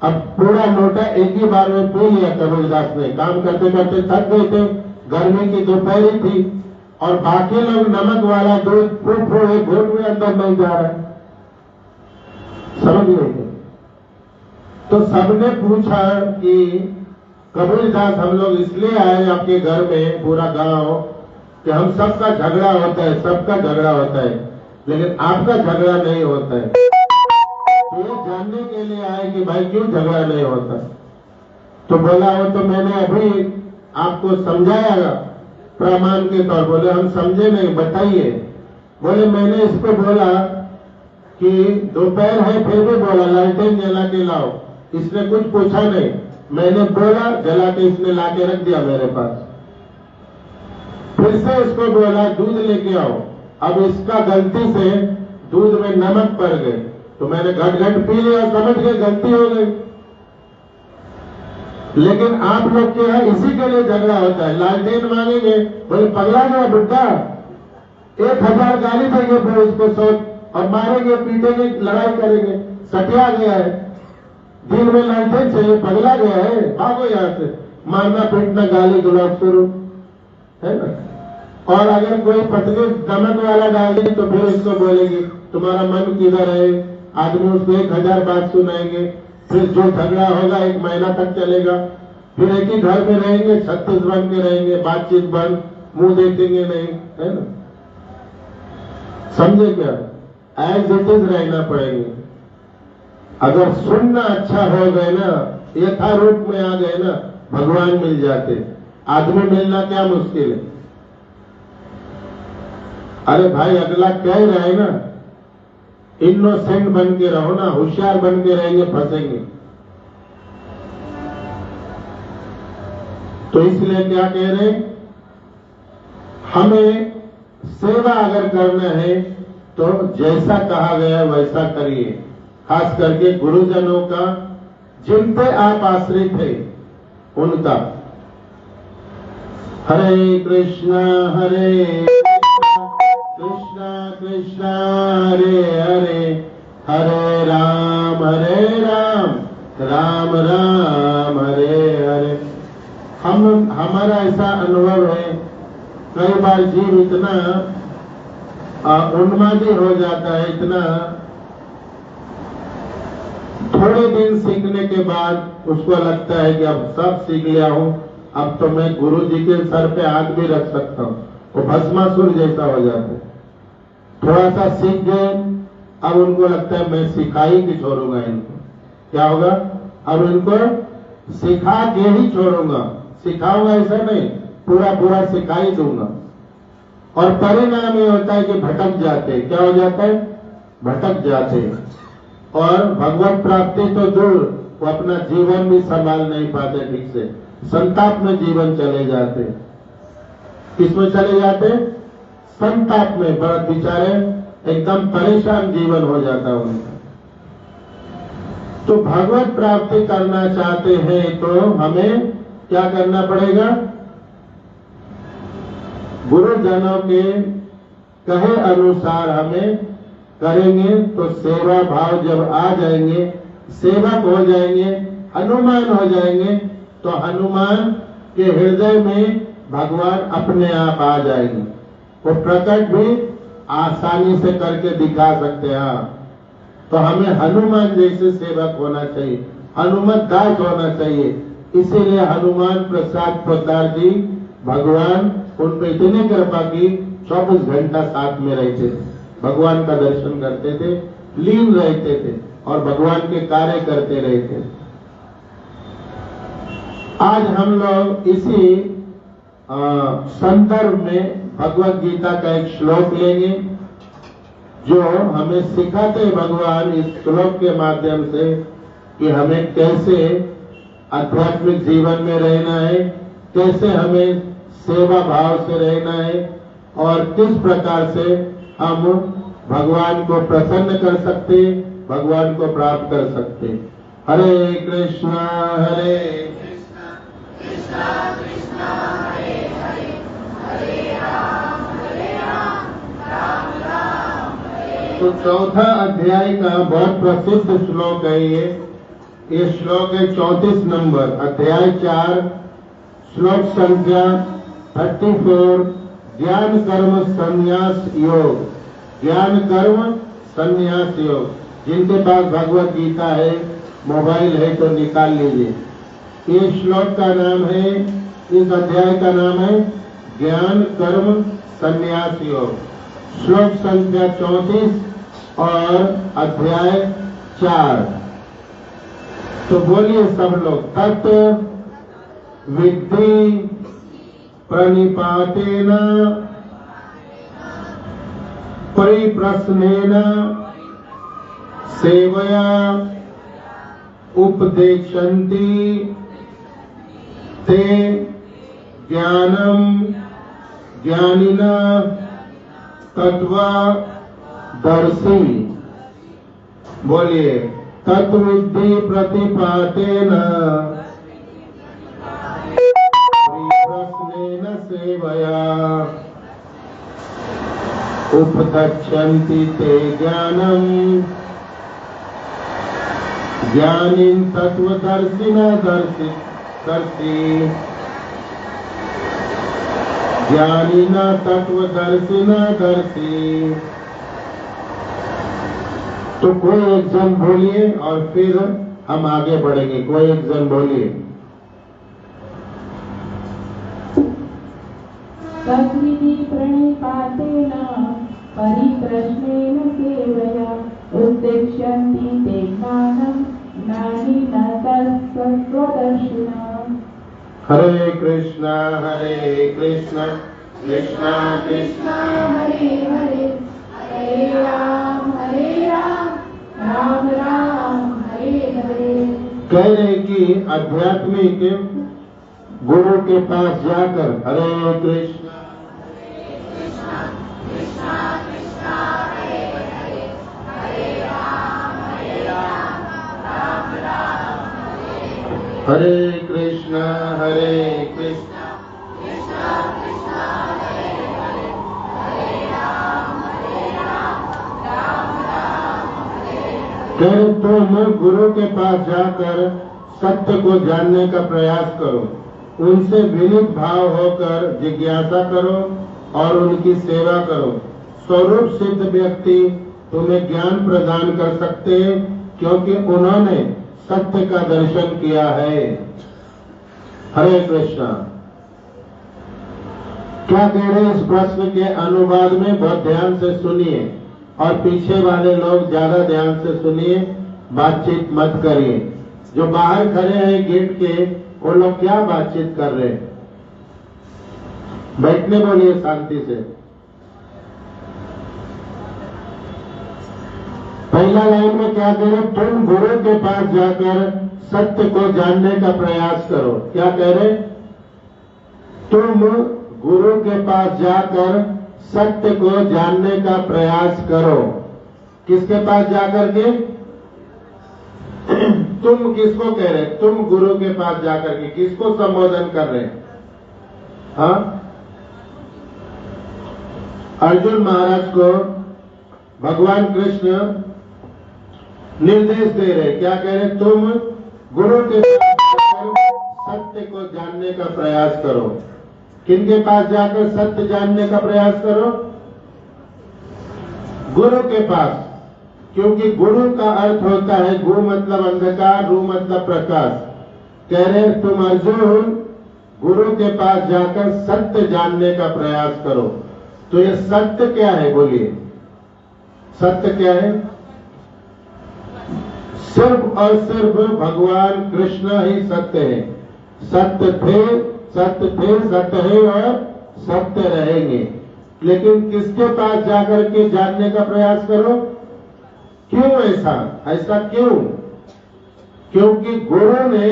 अब पूरा लोटा एक ही बार में पी लिया कबीरदास ने। काम करते करते थक गए थे, गर्मी की दोपहरी थी, और बाकी लोग नमक वाला दूध फूट एक घूट में अंदर नहीं जा रहा है। समझ गए? तो सबने पूछा कि कबीरदास, हम लोग इसलिए आए आपके घर में, पूरा गांव, कि हम सबका झगड़ा होता है, सबका झगड़ा होता है, लेकिन आपका झगड़ा नहीं होता है। तो ये जानने के लिए आए कि भाई क्यों झगड़ा नहीं होता। तो बोला, वो तो मैंने अभी आपको समझाया प्रमाण के तौर। बोले हम समझे नहीं, बताइए। बोले मैंने इसको बोला कि दोपहर है, फिर भी बोला लालटेन जला के लाओ। इसने कुछ पूछा नहीं, मैंने बोला, जला के इसने ला के रख दिया मेरे पास। फिर से इसको बोला दूध लेके आओ, अब इसका गलती से दूध में नमक पड़ गए, तो मैंने घट घट पी लिया, समझ गए गलती हो गई। लेकिन आप लोग के यहाँ इसी के लिए झगड़ा होता है, लालटेन मांगेंगे, बोले पगला गया बुड्ढा, 1000 गाली देंगे, फिर उसको सोच और मारेंगे, पीटेंगे, लड़ाई करेंगे, सटिया गया है, दिन में लालटेन चाहिए, पगला गया है, भागो यहाँ से, मारना पीटना गाली गलौज शुरू, है ना। और अगर कोई पतली नमक वाला डाल दे तो फिर उसको बोलेगी तुम्हारा मन किधर है, आदमी उसको 1000 बात सुनाएंगे, फिर जो झगड़ा होगा 1 महीना तक चलेगा, फिर एक ही घर में रहेंगे, 36 बन के रहेंगे, बातचीत बंद, मुंह देखेंगे नहीं, है ना। समझे क्या, एज इट इज रहना पड़ेगा। अगर सुनना अच्छा हो गए ना, यथारूप में आ गए ना, भगवान मिल जाते। आदमी मिलना क्या मुश्किल है। अरे भाई अगला कह रहा है ना, इनोसेंट बन के रहो ना, होशियार बन के रहेंगे फंसेंगे। तो इसलिए क्या कह रहे, हमें सेवा अगर करना है तो जैसा कहा गया वैसा करिए, खास करके गुरुजनों का, जिन पे आप आश्रित है उनका। हरे कृष्णा कृष्णा कृष्णा हरे हरे, हरे राम राम राम हरे हरे। हमारा ऐसा अनुभव है, कई बार जीव इतना उन्मादी हो जाता है, इतना थोड़े दिन सीखने के बाद उसको लगता है कि अब सब सीख लिया हूं, अब तो मैं गुरु जी के सर पे हाथ भी रख सकता हूं। वो भस्मासुर जैसा हो जाता है। थोड़ा सा सीख गए, अब उनको लगता है मैं सिखा ही के छोड़ूंगा इनको। क्या होगा, अब इनको सिखा के ही छोड़ूंगा, सिखाऊंगा ऐसा नहीं, पूरा सिखा ही दूंगा। और परिणाम ये होता है कि भटक जाते। क्या हो जाता है, भटक जाते, और भगवत प्राप्ति तो दूर, वो अपना जीवन भी संभाल नहीं पाते ठीक से, संताप में जीवन चले जाते। किसमें चले जाते, संताप में, बहुत बेचारे एकदम परेशान जीवन हो जाता उनका। तो भगवत प्राप्ति करना चाहते हैं तो हमें क्या करना पड़ेगा, गुरुजनों के कहे अनुसार हमें करेंगे तो सेवा भाव जब आ जाएंगे, सेवक हो जाएंगे, हनुमान हो जाएंगे, तो हनुमान के हृदय में भगवान अपने आप आ जाएंगे। वो प्रकट भी आसानी से करके दिखा सकते हैं। तो हमें हनुमान जैसे सेवक होना चाहिए, हनुमत दास होना चाहिए। इसीलिए हनुमान प्रसाद पोद्दार जी, भगवान उन पे इतनी कृपा की, 24 घंटा साथ में रहते थे, भगवान का दर्शन करते थे, लीन रहते थे और भगवान के कार्य करते रहते थे। आज हम लोग इसी संदर्भ में भगवत गीता का एक श्लोक लेंगे जो हमें सिखाते भगवान इस श्लोक के माध्यम से कि हमें कैसे आध्यात्मिक जीवन में रहना है, कैसे हमें सेवा भाव से रहना है और किस प्रकार से हम भगवान को प्रसन्न कर सकते, भगवान को प्राप्त कर सकते। हरे कृष्णा कृष्णा कृष्णा हरे हरे, हरे राम राम राम हरे। तो चौथा अध्याय का बहुत प्रसिद्ध श्लोक है ये श्लोक है 34 नंबर, अध्याय 4, श्लोक संख्या 34, ज्ञान कर्म संन्यास योग। ज्ञान कर्म संन्यास योग। जिनके पास भगवत गीता है, मोबाइल है तो निकाल लीजिए। ये श्लोक का नाम है, इस अध्याय का नाम है ज्ञान कर्म संन्यास योग। श्लोक संख्या 34 और अध्याय 4। तो बोलिए सब लोग, तत् विद्धि प्रणिपातेन परिप्रश्नेन सेवया उपदेशन्ति ते ज्ञानम ज्ञानिना तत्वदर्शी। बोलिए, तत्विद्धि प्रतिपातेन परिप्रश्नेन सेवया उपदक्षन्ति ते ज्ञानम ज्ञानिन तत्वदर्शिना दर्शी ज्ञानिना तत्वदर्शिना दर्शी। तो कोई एक जन बोलिए और फिर हम आगे बढ़ेंगे। कोई एक जन बोलिए। तद्विधि प्रणिपातेन परिप्रश्नेन सेवया उद्देश्यन्ति ते ज्ञानं ज्ञानिना तत्त्वदर्शिनः। हरे कृष्णा कृष्णा कृष्णा हरे हरे, हरे राम राम राम हरे हरे। कह रहे कि आध्यात्मिक गुरु के पास जाकर हरे कृष्णा कृष्णा कृष्णा हरे हरे, हरे राम राम राम हरे कृष्णा कृष्णा कृष्णा हरे हरे, हरे राम राम राम। तुम गुरु के पास जाकर सत्य को जानने का प्रयास करो, उनसे विनीत भाव होकर जिज्ञासा करो और उनकी सेवा करो। स्वरूप सिद्ध व्यक्ति तुम्हें ज्ञान प्रदान कर सकते हैं, क्योंकि उन्होंने सत्य का दर्शन किया है। हरे कृष्णा। क्या कह रहे हैं इस प्रश्न के अनुवाद में? बहुत ध्यान से सुनिए और पीछे वाले लोग ज्यादा ध्यान से सुनिए, बातचीत मत करिए। जो बाहर खड़े हैं गेट के, वो लोग क्या बातचीत कर रहे हैं? बैठने बोलिए शांति से। पहला लाइन में क्या कह रहे? तुम गुरु के पास जाकर सत्य को जानने का प्रयास करो। क्या कह रहे? तुम गुरु के पास जाकर सत्य को जानने का प्रयास करो। किसके पास जाकर के? तुम किसको कह रहे? तुम गुरु के पास जाकर के किसको संबोधन कर रहे हैं? हाँ, अर्जुन महाराज को भगवान कृष्ण निर्देश दे रहे। क्या कह रहे? तुम गुरु के पास जाकर सत्य को जानने का प्रयास करो। किनके पास जाकर सत्य जानने का प्रयास करो? गुरु के पास। क्योंकि गुरु का अर्थ होता है, गु मतलब अंधकार, रू मतलब प्रकाश। कह रहे तुम अर्जुन गुरु के पास जाकर सत्य जानने का प्रयास करो। तो ये सत्य क्या है? बोलिए, सत्य क्या है? सिर्फ और सिर्फ भगवान कृष्ण ही सत्य है। सत्य थे, सत्य है और सत्य रहेंगे। लेकिन किसके पास जाकर के जानने का प्रयास करो? क्यों ऐसा क्यों? क्योंकि गुरु ने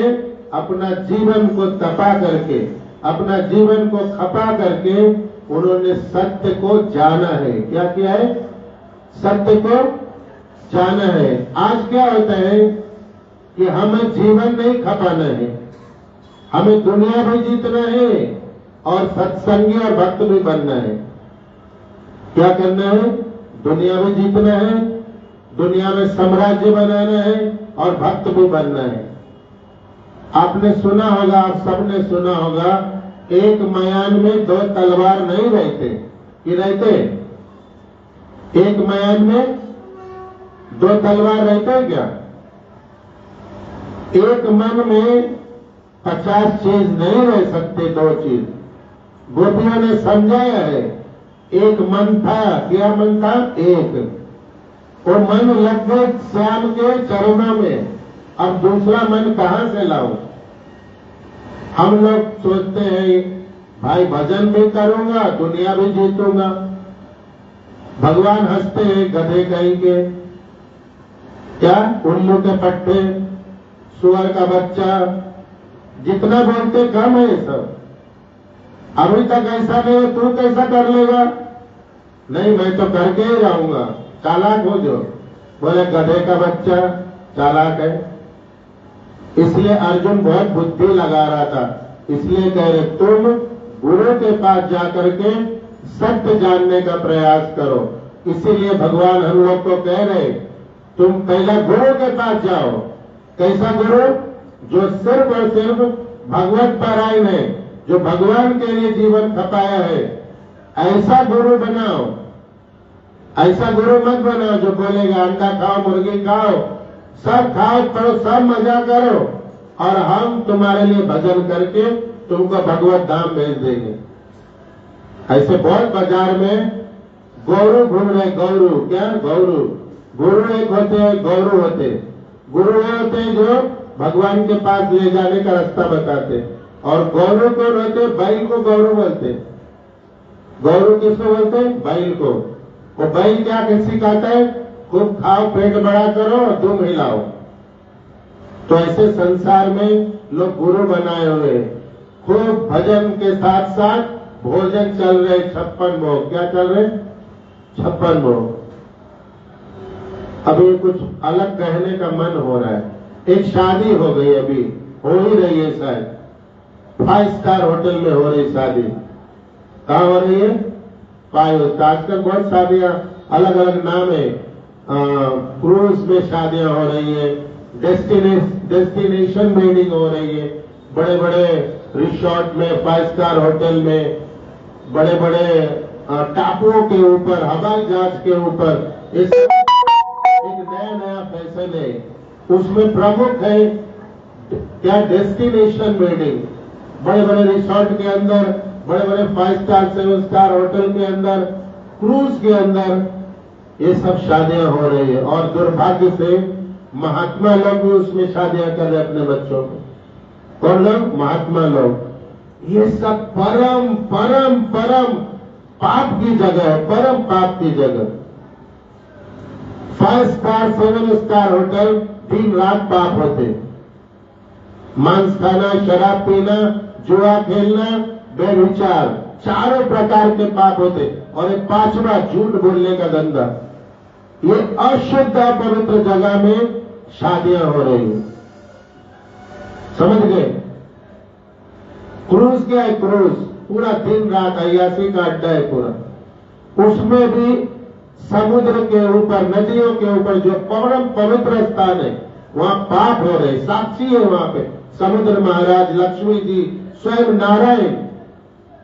अपना जीवन को तपा करके, अपना जीवन को खपा करके उन्होंने सत्य को जाना है। क्या किया है? सत्य को जाना है। आज क्या होता है कि हमें जीवन नहीं खपाना है, हमें दुनिया भी जीतना है और सत्संगी और भक्त भी बनना है। क्या करना है? दुनिया भी जीतना है, दुनिया में साम्राज्य बनाना है और भक्त भी बनना है। आपने सुना होगा, आप सबने सुना होगा, एक मयान में दो तलवार नहीं रहते कि रहते? एक मयान में दो तलवार रहते हैं क्या? एक मन में 50 चीज नहीं रह सकते, दो चीज। गोपियों ने समझाया है, एक मन था। क्या मन था? एक। वो मन लग गए श्याम के चरणों में। अब दूसरा मन कहां से लाऊं? हम लोग सोचते हैं भाई भजन भी करूंगा, दुनिया भी जीतूंगा। भगवान हंसते हैं गधे कहीं के, क्या उल्लू के पट्टे, सुअर का बच्चा, जितना बोलते कम है ये सब। अभी तक ऐसा नहीं है, तू कैसा कर लेगा? नहीं, मैं तो करके ही जाऊंगा, चालाक हो जो। बोले गधे का बच्चा चालाक है। इसलिए अर्जुन बहुत बुद्धि लगा रहा था, इसलिए कह रहे तुम गुरु के पास जाकर के सत्य जानने का प्रयास करो। इसीलिए भगवान हम लोग को कह रहे तुम पहला गुरु के पास जाओ। कैसा गुरु? जो सिर्फ और सिर्फ भगवत पारायण है, जो भगवान के लिए जीवन खपाया है, ऐसा गुरु बनाओ। ऐसा गुरु मत बनाओ जो बोलेगा अंडा खाओ, मुर्गी खाओ, सब खाओ करो, सब मजा करो, और हम तुम्हारे लिए भजन करके तुमको भगवत धाम भेज देंगे। ऐसे बहुत बाजार में गौरू घूम रहे। गौरू क्या? गौरू गुरु एक होते हैं, गौरू होते। गुरु वो होते हैं जो भगवान के पास ले जाने का रास्ता बताते, और गौरू को होते, बैल को गौरू बोलते। गौरू किसको बोलते? बैल को। वो बैल क्या सिखाता है? खूब खाओ, पेट बड़ा करो और दुम हिलाओ। तो ऐसे संसार में लोग गुरु बनाए हुए, खूब भजन के साथ साथ भोजन चल रहे, 56 भोग। क्या चल रहे? 56 भोग। अभी कुछ अलग कहने का मन हो रहा है। एक शादी हो गई, अभी हो ही रही है शायद, 5 स्टार होटल में हो रही शादी। कहाँ हो रही है? 5 स्टार। आजकल बहुत शादियां अलग अलग नाम है, क्रूज में शादियां हो रही है, डेस्टिनेशन वेडिंग हो रही है, बड़े बड़े रिसोर्ट में, 5 स्टार होटल में, बड़े बड़े टापुओं के ऊपर, हवाई जहाज के ऊपर। इस एक नया नया फैशन है, उसमें प्रमुख है क्या? Destination wedding. बड़े बड़े रिसोर्ट के अंदर, बड़े बड़े 5 स्टार 7 स्टार होटल के अंदर, क्रूज के अंदर ये सब शादियां हो रही है। और दुर्भाग्य से महात्मा लोग भी उसमें शादियां कर रहे अपने बच्चों को। कौन लोग? महात्मा लोग। ये सब परम परम परम पाप की जगह है, परम पाप की जगह। 5 स्टार 7 स्टार होटल दिन रात पाप होते। मांस खाना, शराब पीना, जुआ खेलना, बेविचार, चारों प्रकार के पाप होते। और एक 5वां झूठ बोलने का धंधा। ये अशुद्ध अपवित्र जगह में शादियां हो रही हैं। समझ गए? क्रूज क्या है? क्रूज पूरा दिन रात अय्यासी का अड्डा है पूरा। उसमें भी समुद्र के ऊपर, नदियों के ऊपर जो परम पवित्र स्थान है, वहां पाप हो रहे। साक्षी है वहां पे समुद्र महाराज, लक्ष्मी जी, स्वयं नारायण,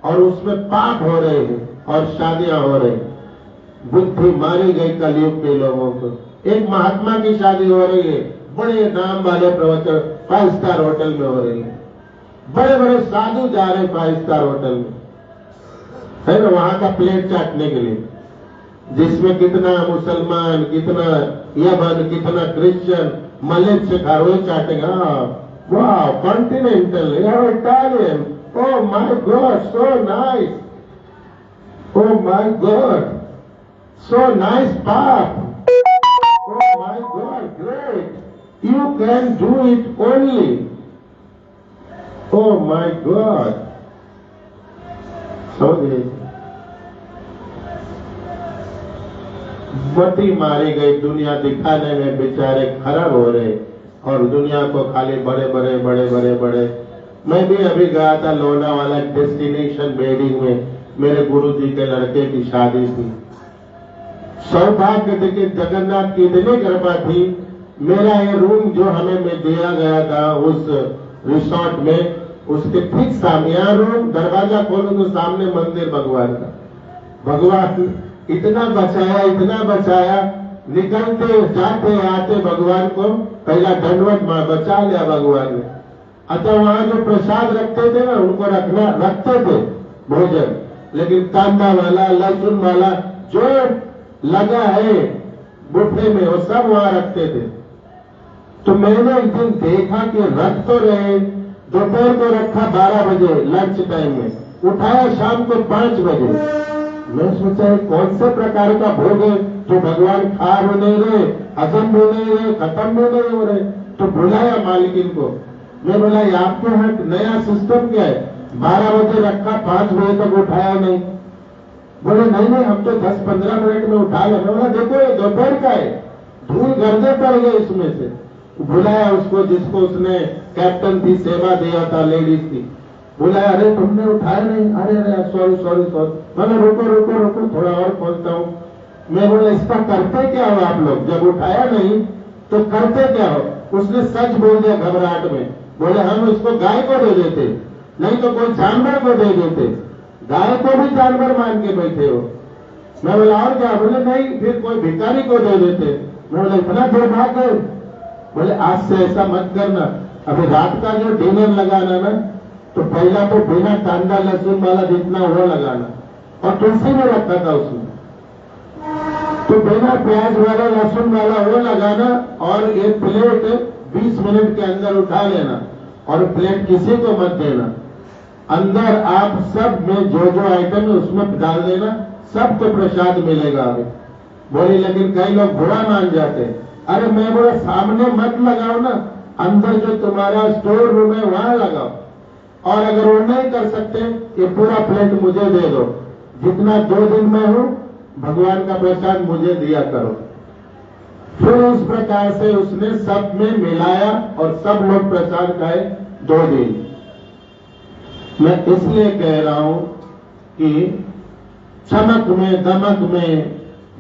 और उसमें पाप हो रहे हैं और शादियां हो रही। बुद्धि मारी गई कलयुग के लोगों को। एक महात्मा की शादी हो रही है, बड़े नाम वाले प्रवचन 5 स्टार होटल में हो रही है। बड़े बड़े साधु जा रहे 5 स्टार होटल में, है ना, वहां का प्लेट चाटने के लिए, जिसमें कितना मुसलमान, कितना यवन, कितना क्रिश्चियन, मलेच्छ खा रहे चाटेगा। वाह, continental, Italian, oh my God, so nice, oh my God, so nice पाप, oh my God, great, you can do it only, oh my God. समझिए, मती मारी गई। दुनिया दिखाने में बेचारे खराब हो रहे, और दुनिया को खाली बड़े बड़े बड़े बड़े बड़े। मैं भी अभी गया था लोनावाला डेस्टिनेशन वेडिंग में, मेरे गुरुजी के लड़के की शादी थी। सौभाग्य देखिए, जगन्नाथ की इतनी कृपा थी, मेरा ये रूम जो हमें में दिया गया था उस रिसोर्ट में, उसके ठीक सामने, यहाँ रूम दरवाजा खोलो तो सामने मंदिर भगवान का। भगवान इतना बचाया, इतना बचाया, निकलते जाते आते भगवान को पहला दंडवत बचा लिया भगवान ने। अच्छा, वहां जो प्रसाद रखते थे ना, उनको रखते थे भोजन, लेकिन कांदा वाला, लहसुन वाला जो लगा है बुफे में, वो सब वहां रखते थे। तो मैंने एक दिन देखा कि रख तो रहे, दोपहर को रखा 12 बजे लंच टाइम में, उठाया शाम को 5 बजे, मैं सोचा ये कौन से प्रकार का भोग है जो भगवान खा भी नहीं रहे, हजम भी नहीं रहे, खत्म भी नहीं हो रहे। तो बुलाया मालकिन को। मैं बोला ये आपके यहाँ नया सिस्टम क्या है? 12 बजे रखा, 5 बजे तक उठाया नहीं। बोले नहीं नहीं हम तो 10-15 मिनट में उठा ले। बोला देखो ये दोपहर का है, धूल गर्दे पड़ गए इसमें से। बुलाया उसको जिसको उसने कैप्टन थी सेवा दिया था, लेडीज थी। बुलाया, अरे तुमने उठाया नहीं? अरे अरे सॉरी सॉरी सॉरी। मैंने रुको रुको रुको थोड़ा और खोलता हूँ। मैं बोला इसका करते क्या हो आप लोग? जब उठाया नहीं तो करते क्या हो? उसने सच बोल दिया घबराहट में। बोले हम इसको गाय को दे देते, नहीं तो कोई जानवर को दे देते। गाय को भी जानवर मान के बैठे हो। मैं बोला और क्या? बोले नहीं फिर कोई भिखारी को दे देते। मैं बोला इतना दुर्भाग्य है? बोले आज से ऐसा मत करना। अभी रात का जो डिनर लगाना ना, तो पहला तो बिना कांदा लहसुन वाला जितना वो लगाना, और तुलसी में रखा था उसमें, तो बिना प्याज वाला लहसुन वाला वो लगाना, और ये प्लेट 20 मिनट के अंदर उठा लेना, और प्लेट किसी को मत देना। अंदर आप सब में जो जो आइटम है उसमें डाल देना, सबको प्रसाद मिलेगा। अभी बोली लेकिन कई लोग बुरा मान जाते। अरे मैं बोला सामने मत लगाओ ना, अंदर जो तुम्हारा स्टोर रूम है वहां लगाओ। और अगर वो नहीं कर सकते, ये पूरा प्लेट मुझे दे दो। जितना 2 दिन में हूं भगवान का प्रसाद मुझे दिया करो। फिर इस प्रकार से उसने सब में मिलाया और सब लोग प्रसाद खाए 2 दिन। मैं इसलिए कह रहा हूं कि चमक में, दमक में,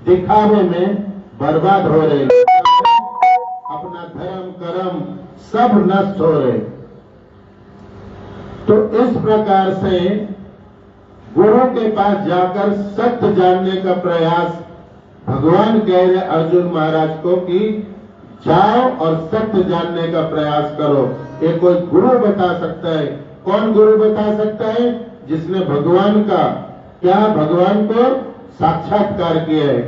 दिखावे में बर्बाद हो रहे, अपना धर्म कर्म सब नष्ट हो रहे। तो इस प्रकार से गुरु के पास जाकर सत्य जानने का प्रयास, भगवान कह रहे अर्जुन महाराज को कि जाओ और सत्य जानने का प्रयास करो। ये कोई गुरु बता सकता है। कौन गुरु बता सकता है? जिसने भगवान का क्या, भगवान को साक्षात्कार किया है,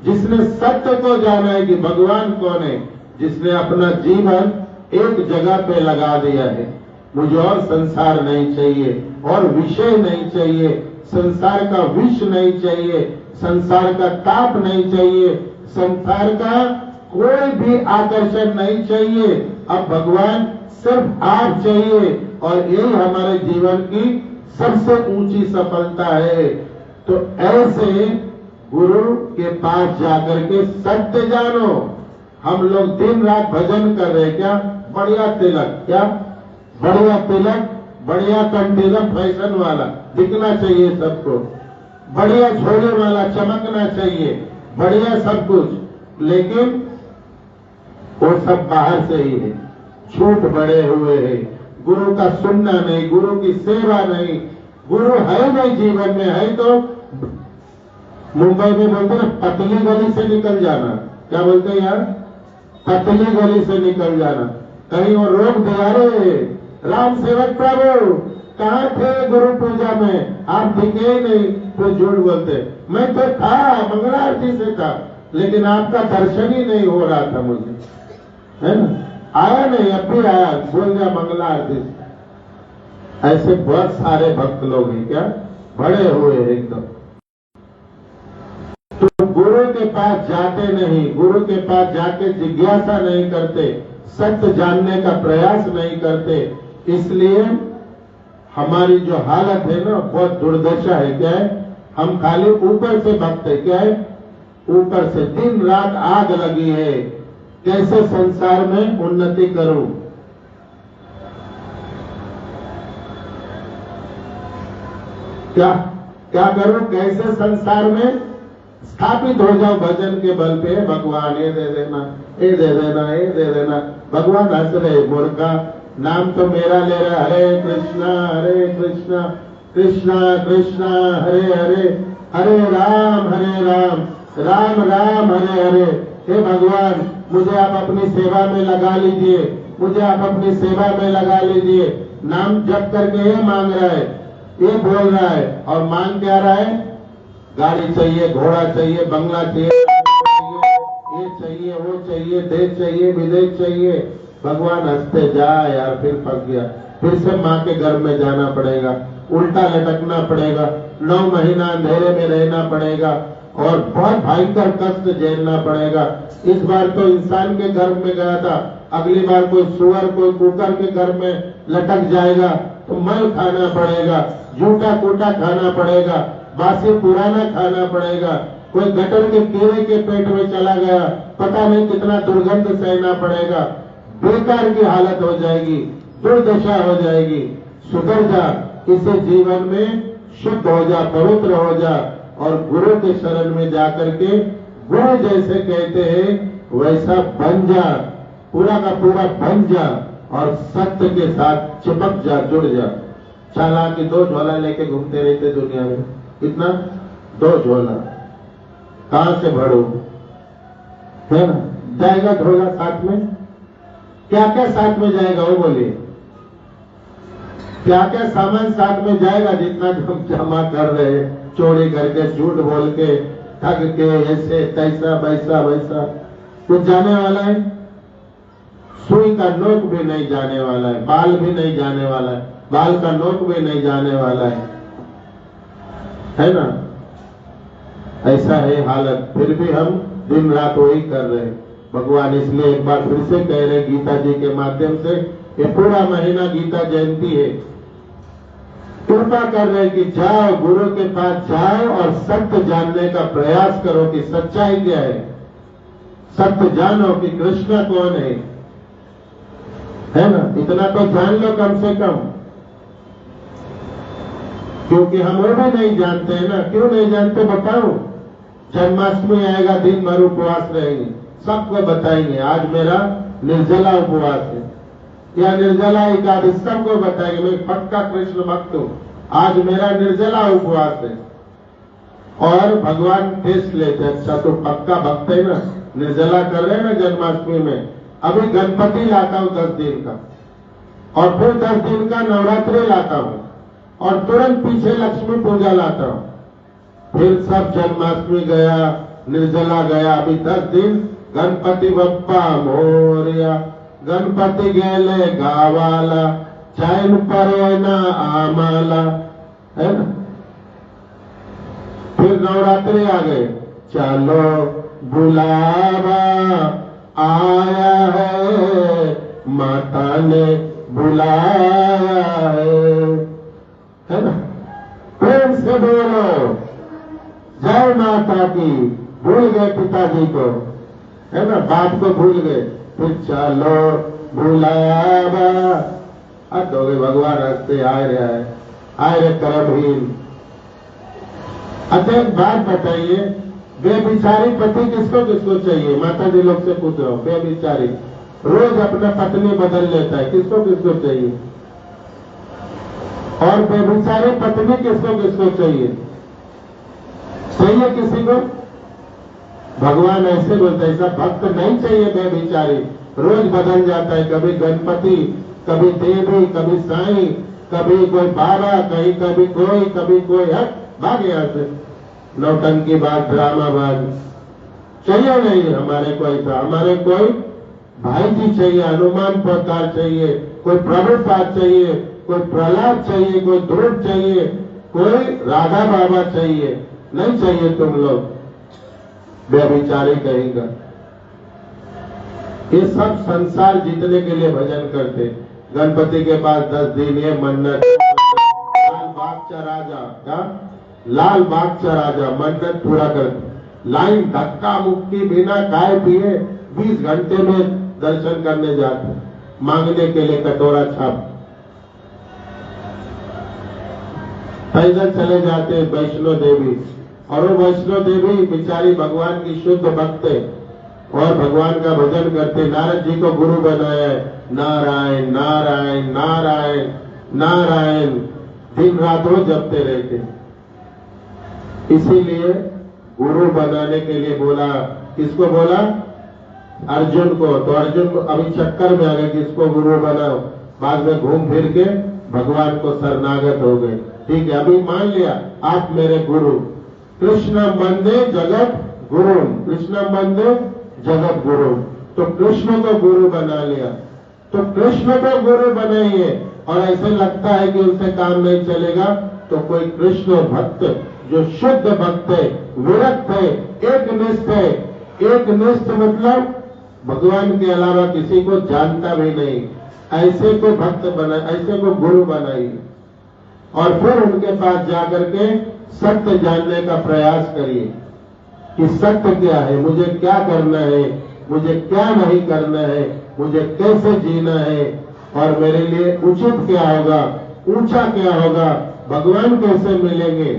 जिसने सत्य को जाना है कि भगवान कौन है, जिसने अपना जीवन एक जगह पे लगा दिया है। मुझे और संसार नहीं चाहिए, और विषय नहीं चाहिए, संसार का विष नहीं चाहिए, संसार का ताप नहीं चाहिए, संसार का कोई भी आकर्षण नहीं चाहिए। अब भगवान सिर्फ आप चाहिए, और यही हमारे जीवन की सबसे ऊंची सफलता है। तो ऐसे गुरु के पास जाकर के सत्य जानो। हम लोग दिन रात भजन कर रहे, क्या बढ़िया तिलक, क्या बढ़िया तिलक, बढ़िया कंठीरम फैशन वाला दिखना चाहिए सबको, बढ़िया झोले वाला चमकना चाहिए, बढ़िया सब कुछ, लेकिन वो सब बाहर से ही है, झूठ बड़े हुए हैं। गुरु का सुनना नहीं, गुरु की सेवा नहीं, गुरु है नहीं जीवन में। है तो मुंबई में बोलते ना पतली गली से निकल जाना। क्या बोलते हैं यार? पतली गली से निकल जाना। कहीं वो रोक दिया, अरे राम सेवक प्रभु कहाँ थे गुरु पूजा में? आप दिखे ही नहीं। तो झूठ बोलते, मैं तो था, मंगला आरती से था, लेकिन आपका दर्शन ही नहीं हो रहा था मुझे, है ना? आया नहीं, अब भी आया, बोल दिया मंगला आरती से। ऐसे बहुत सारे भक्त लोग हैं, क्या बड़े हुए एकदम। तो गुरु के पास जाते नहीं, गुरु के पास जाके जिज्ञासा नहीं करते, सत्य जानने का प्रयास नहीं करते, इसलिए हमारी जो हालत है ना बहुत दुर्दशा है। क्या है? हम खाली ऊपर से भक्त है। क्या है? ऊपर से दिन रात आग लगी है, कैसे संसार में उन्नति करूं। क्या करूं? कैसे संसार में स्थापित हो जाओ भजन के बल पे। भगवान ये दे देना, ये दे देना, ये दे देना। भगवान हंस रहे, मूर्खा नाम तो मेरा ले रहा, हरे कृष्णा कृष्णा कृष्णा हरे हरे, हरे राम राम राम हरे हरे। हे भगवान मुझे आप अपनी सेवा में लगा लीजिए, मुझे आप अपनी सेवा में लगा लीजिए। नाम जप करके ये मांग रहा है, ये बोल रहा है, और मांग क्या रहा है? गाड़ी चाहिए, घोड़ा चाहिए, बंगला चाहिए, ये चाहिए, वो चाहिए, देश चाहिए, विदेश चाहिए। भगवान हंसते, जा यार, फिर फंस गया, फिर से माँ के घर में जाना पड़ेगा, उल्टा लटकना पड़ेगा। 9 महीना अंधेरे में रहना पड़ेगा और बहुत भयंकर कष्ट झेलना पड़ेगा। इस बार तो इंसान के गर्भ में गया था, अगली बार कोई सुअर कोई कुकर के गर्भ में लटक जाएगा तो मल खाना पड़ेगा, जूठा कूटा खाना पड़ेगा, बासी पुराना खाना पड़ेगा। कोई गटर के कीड़े के पेट में चला गया, पता नहीं कितना दुर्गंध सहना पड़ेगा। बेकार की हालत हो जाएगी, दुर्दशा हो जाएगी। सुधर जा, इसे जीवन में शुद्ध हो जा, पवित्र हो जा और गुरु के शरण में जाकर के गुरु जैसे कहते हैं वैसा बन जा, पूरा का पूरा बन जा और सत्य के साथ चिपक जा, जुड़ जा। चालाकी 2 झोला लेके घूमते रहते दुनिया में, कितना 2 झोला कहां से भरो, है ना? जाएगा झोला साथ में, क्या क्या साथ में जाएगा वो बोलिए, क्या क्या सामान साथ में जाएगा? जितना हम जमा कर रहे हैं, चोरी करके, झूठ बोल के, ठग के, ऐसे तैसा वैसा वैसा, कुछ जाने वाला है? सुई का नोक भी नहीं जाने वाला है, बाल भी नहीं जाने वाला है, बाल का नोक भी नहीं जाने वाला है ना? ऐसा है हालत, फिर भी हम दिन रात वही कर रहे हैं। भगवान इसलिए एक बार फिर से कह रहे गीता जी के माध्यम से, ये पूरा महीना गीता जयंती है, कृपा कर रहे कि जाओ, गुरु के पास जाओ और सत्य जानने का प्रयास करो कि सच्चाई क्या है। सत्य जानो कि कृष्ण कौन है ना? इतना तो जान लो कम से कम, क्योंकि हम वो भी नहीं जानते हैं ना। क्यों नहीं जानते बताओ? जन्माष्टमी आएगा, दिन भर उपवास रहेंगे, सबको बताएंगे आज मेरा निर्जला उपवास है या निर्जला एकादशी, सबको बताएंगे मैं पक्का कृष्ण भक्त हूं, आज मेरा निर्जला उपवास है। और भगवान टेस्ट लेते, अच्छा तो पक्का भक्त है ना, निर्जला कर रहे हैं ना जन्माष्टमी में, अभी गणपति लाता हूं 10 दिन का और फिर 10 दिन का नवरात्रि लाता हूं और तुरंत पीछे लक्ष्मी पूजा लाता हूं, फिर सब जन्माष्टमी गया, निर्जला गया, अभी 10 दिन गणपति बप्पा मोरया, गणपति गेले गावाला, चैन परे ना आमाला, है ना? फिर नवरात्रि आ गए, चलो बुलावा आया है, माता ने बुलाया है ना? प्रेम से बोलो जय माता की। भूल गए पिताजी को, है ना, बाप को भूल गए, फिर चलो बुलावा, हद हो गए, भगवान हंसते आए रे कर्महीन। अच्छा एक बात बताइए, बेबिचारी पति किसको किसको चाहिए? माता जी लोग से पूछ रहा हूं, बेबिचारी रोज अपना पत्नी बदल लेता है, किसको किसको चाहिए? और बेबिचारी पत्नी किसको किसको चाहिए? चाहिए किसी को? भगवान ऐसे बोलते हैं, ऐसा भक्त नहीं चाहिए बेबिचारी, रोज बदल जाता है, कभी गणपति, कभी देवी, कभी साईं, कभी कोई बाबा, कहीं कभी कोई हट भाग यहाँ से। नौटंकी बात, ड्रामा बात चाहिए नहीं हमारे को, ऐसा हमारे कोई भाई जी चाहिए, हनुमान प्रकार चाहिए, कोई प्रभुपाद चाहिए, कोई प्रहलाद चाहिए, कोई ध्रुव चाहिए, कोई राधा बाबा चाहिए, नहीं चाहिए तुम लोग बेविचारी कहेगा। ये सब संसार जीतने के लिए भजन करते। गणपति के पास 10 दिन ये मन्नत, लाल बाग राजा, क्या लाल बाग राजा मन्नत पूरा करते। लाइन धक्का मुक्की बिना खाए पिए 20 घंटे में दर्शन करने जाते, मांगने के लिए कटोरा छाप, पैदल चले जाते वैष्णो देवी। और वो वैष्णो देवी बेचारी भगवान की शुद्ध भक्त है और भगवान का भजन करते। नारद जी को गुरु बनाया है, नारायण नारायण नारायण नारायण, दिन रात वो जपते रहते। इसीलिए गुरु बनाने के लिए बोला, किसको बोला? अर्जुन को। तो अर्जुन को अभी चक्कर में आ गए किसको गुरु बनाओ, बाद में घूम फिर के भगवान को शरणागत हो गए। ठीक है, अभी मान लिया आप मेरे गुरु, कृष्ण बंदे जगत गुरु, कृष्ण बंदे जगत गुरु, तो कृष्ण को गुरु बना लिया, तो कृष्ण को गुरु बनाइए। और ऐसे लगता है कि उनसे काम नहीं चलेगा, तो कोई कृष्ण भक्त जो शुद्ध भक्त है, विरक्त है, एकनिष्ठ है। एकनिष्ठ मतलब भगवान के अलावा किसी को जानता भी नहीं, ऐसे को भक्त बना, ऐसे को गुरु बनाइए और फिर उनके पास जाकर के सत्य जानने का प्रयास करिए कि सत्य क्या है, मुझे क्या करना है, मुझे क्या नहीं करना है, मुझे कैसे जीना है और मेरे लिए उचित क्या होगा, ऊंचा क्या होगा, भगवान कैसे मिलेंगे,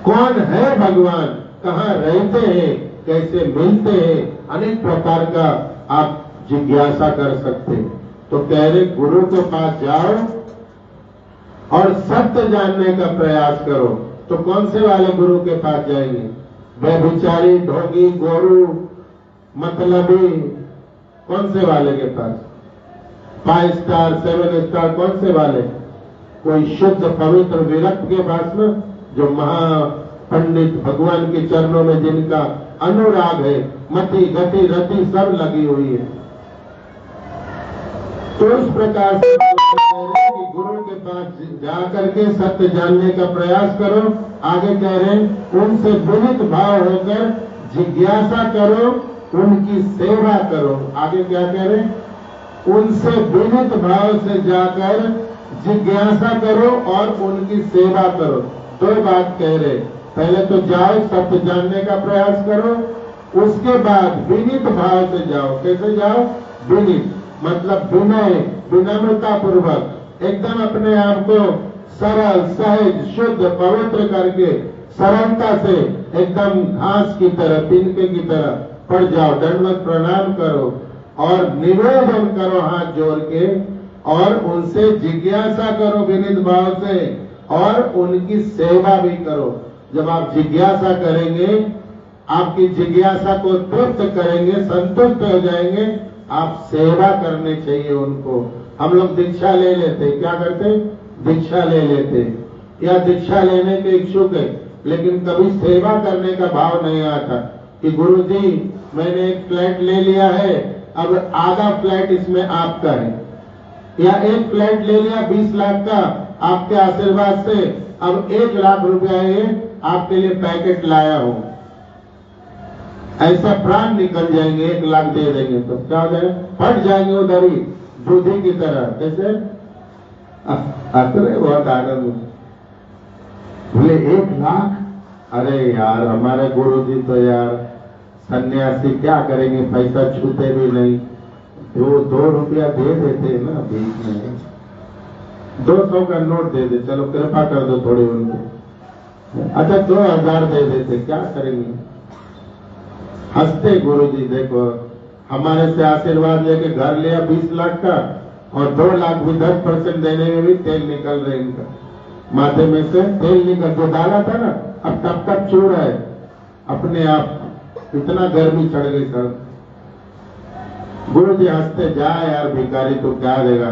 कौन है भगवान, कहाँ रहते हैं, कैसे मिलते हैं, अनेक प्रकार का आप जिज्ञासा कर सकते हैं। तो कह रहे गुरु के पास जाओ और सत्य जानने का प्रयास करो। तो कौन से वाले गुरु के पास जाएंगे? व्यभिचारी, ढोंगी, गोरू, मतलबी, कौन से वाले के पास? 5 स्टार 7 स्टार, कौन से वाले? कोई शुद्ध पवित्र विरक्त के पास ना, जो महा पंडित भगवान के चरणों में जिनका अनुराग है, मति गति रति सब लगी हुई है। तो इस प्रकार से कि गुरु के पास जाकर के सत्य जानने का प्रयास करो। आगे कह रहे हैं उनसे विनित भाव होकर जिज्ञासा करो, उनकी सेवा करो। आगे क्या कह रहे हैं? उनसे विनित भाव से जाकर जिज्ञासा करो और उनकी सेवा करो। 2 बात कह रहे, पहले तो जाओ सत्य जानने का प्रयास करो, उसके बाद विनित भाव से जाओ। कैसे जाओ? विनित मतलब विनय, विनम्रता पूर्वक, एकदम अपने आप को सरल, सहज, शुद्ध, पवित्र करके सरलता से एकदम घास की तरह, तिनके की तरह पड़ जाओ, दंडवत प्रणाम करो और निवेदन करो हाथ जोड़ के और उनसे जिज्ञासा करो विनित भाव से और उनकी सेवा भी करो। जब आप जिज्ञासा करेंगे, आपकी जिज्ञासा को तृप्त करेंगे, संतुष्ट हो जाएंगे, आप सेवा करने चाहिए उनको। हम लोग दीक्षा ले लेते, क्या करते? दीक्षा ले लेते या दीक्षा लेने के इच्छुक है, लेकिन कभी सेवा करने का भाव नहीं आता कि गुरुजी मैंने एक फ्लैट ले लिया है, अब आधा फ्लैट इसमें आपका है, या एक फ्लैट ले लिया 20 लाख का आपके आशीर्वाद से, अब 1 लाख रुपया ये आपके लिए पैकेट लाया हूं। ऐसा प्राण निकल जाएंगे, 1 लाख दे देंगे तो क्या हो जाए? फट जाएंगे उधर ही दूधी की तरह। कैसे? अरे बहुत आनंद, बोले 1 लाख, अरे यार हमारे गुरुजी तो यार सन्यासी क्या करेंगे, पैसा छूते भी नहीं, 2 रुपया दे देते ना बीच में, 200 का नोट दे दे, चलो कृपा कर दो थोड़ी उनको, अच्छा 2000 दे देते, क्या करेंगे? हंसते गुरुजी, देखो हमारे से आशीर्वाद लेके घर लिया 20 लाख का और 2 लाख भी 10% देने में भी तेल निकल रहे इनका, माथे में से तेल निकल, जो डाला था ना अब तब तक चूड़ है अपने आप, इतना गर्मी चढ़ गई सर। गुरुजी हंसते, जा यार भिखारी तू क्या देगा,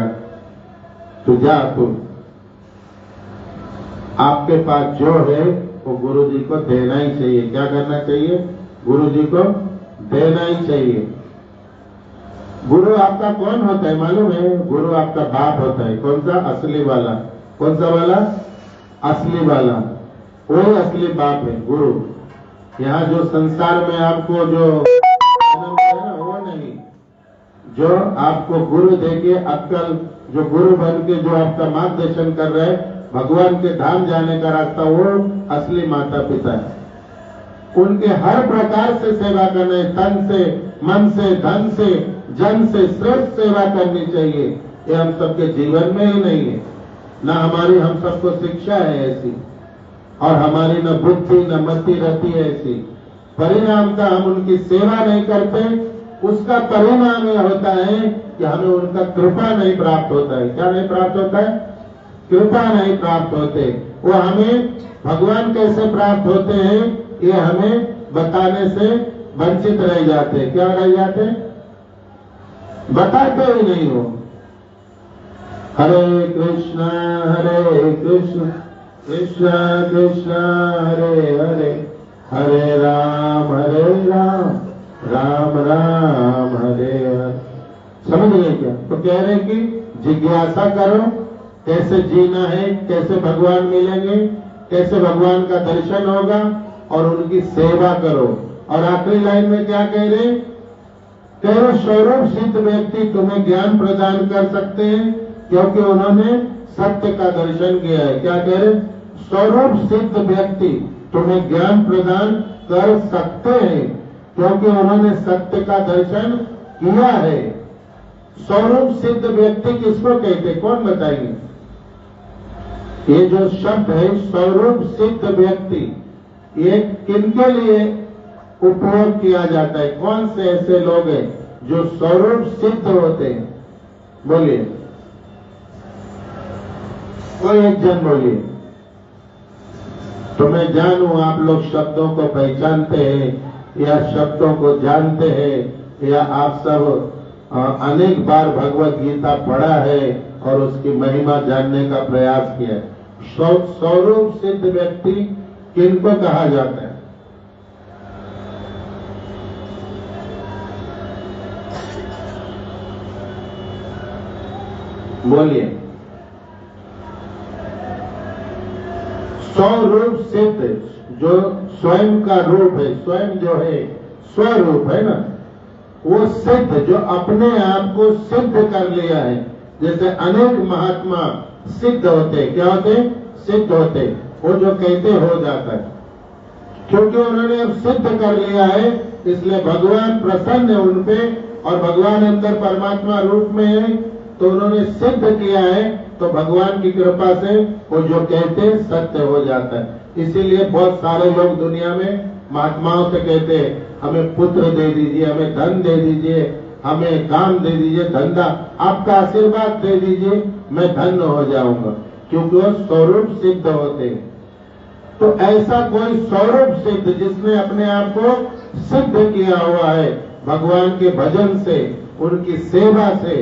तू जा, तू आपके पास जो है वो गुरुजी को देना ही चाहिए। क्या करना चाहिए? गुरुजी को देना ही चाहिए। गुरु आपका कौन होता है मालूम है? गुरु आपका बाप होता है। कौन सा? असली वाला। कौन सा वाला? असली वाला, वही असली बाप है गुरु। यहाँ जो संसार में आपको जो वो नहीं, जो आपको गुरु देके अक्कल, जो गुरु बन के जो आपका मार्गदर्शन कर रहे हैं भगवान के धाम जाने का रास्ता, वो असली माता पिता है। उनके हर प्रकार से सेवा करने, तन से, मन से, धन से, जन से श्रेष्ठ सेवा करनी चाहिए। ये हम सबके जीवन में ही नहीं है, न हमारी हम सबको शिक्षा है ऐसी, और हमारी न बुद्धि न मति रहती है ऐसी। परिणाम का हम उनकी सेवा नहीं करते, उसका परिणाम यह होता है कि हमें उनका कृपा नहीं प्राप्त होता है। क्या नहीं प्राप्त होता है? कृपा नहीं प्राप्त होते। वो हमें भगवान कैसे प्राप्त होते हैं ये हमें बताने से वंचित रह जाते। क्या रह जाते? बताते ही नहीं हो। हरे कृष्णा कृष्ण कृष्ण हरे हरे, हरे राम राम राम हरे हरे। समझ गए क्या? तो कह रहे कि जिज्ञासा करो कैसे जीना है, कैसे भगवान मिलेंगे, कैसे भगवान का दर्शन होगा, और उनकी सेवा करो। और आखिरी लाइन में क्या कह रहे? कह रहे स्वरूप सिद्ध व्यक्ति तुम्हें ज्ञान प्रदान कर सकते हैं क्योंकि उन्होंने सत्य का दर्शन किया है। क्या कह रहे? स्वरूप सिद्ध व्यक्ति तुम्हें ज्ञान प्रदान कर सकते हैं क्योंकि उन्होंने सत्य का दर्शन किया है। स्वरूप सिद्ध व्यक्ति किसको कहते, कौन बताएंगे? ये जो शब्द है स्वरूप सिद्ध व्यक्ति, ये किनके लिए उपयोग किया जाता है? कौन से ऐसे लोग हैं जो स्वरूप सिद्ध होते हैं? बोलिए, कोई एक जन बोलिए। तो मैं जानूं आप लोग शब्दों को पहचानते हैं या शब्दों को जानते हैं या आप सब अनेक बार भगवत गीता पढ़ा है और उसकी महिमा जानने का प्रयास किया है। स्वरूप सिद्ध व्यक्ति किनको कहा जाता है? बोलिए। स्वरूप सिद्ध जो स्वयं का रूप है, स्वयं जो है स्वरूप है ना, वो सिद्ध जो अपने आप को सिद्ध कर लिया है। जैसे अनेक महात्मा सिद्ध होते, क्या होते? सिद्ध होते। वो जो कहते हो जाता है क्योंकि उन्होंने अब सिद्ध कर लिया है, इसलिए भगवान प्रसन्न है उन पे और भगवान अंदर परमात्मा रूप में है, तो उन्होंने सिद्ध किया है, तो भगवान की कृपा से वो जो कहते सत्य हो जाता है। इसीलिए बहुत सारे लोग दुनिया में महात्माओं से कहते हैं हमें पुत्र दे दीजिए, हमें धन दे दीजिए, हमें काम दे दीजिए, धंधा, आपका आशीर्वाद दे दीजिए, मैं धन्य हो जाऊंगा, क्योंकि वो स्वरूप सिद्ध होते हैं। तो ऐसा कोई स्वरूप सिद्ध जिसने अपने आप को सिद्ध किया हुआ है भगवान के भजन से, उनकी सेवा से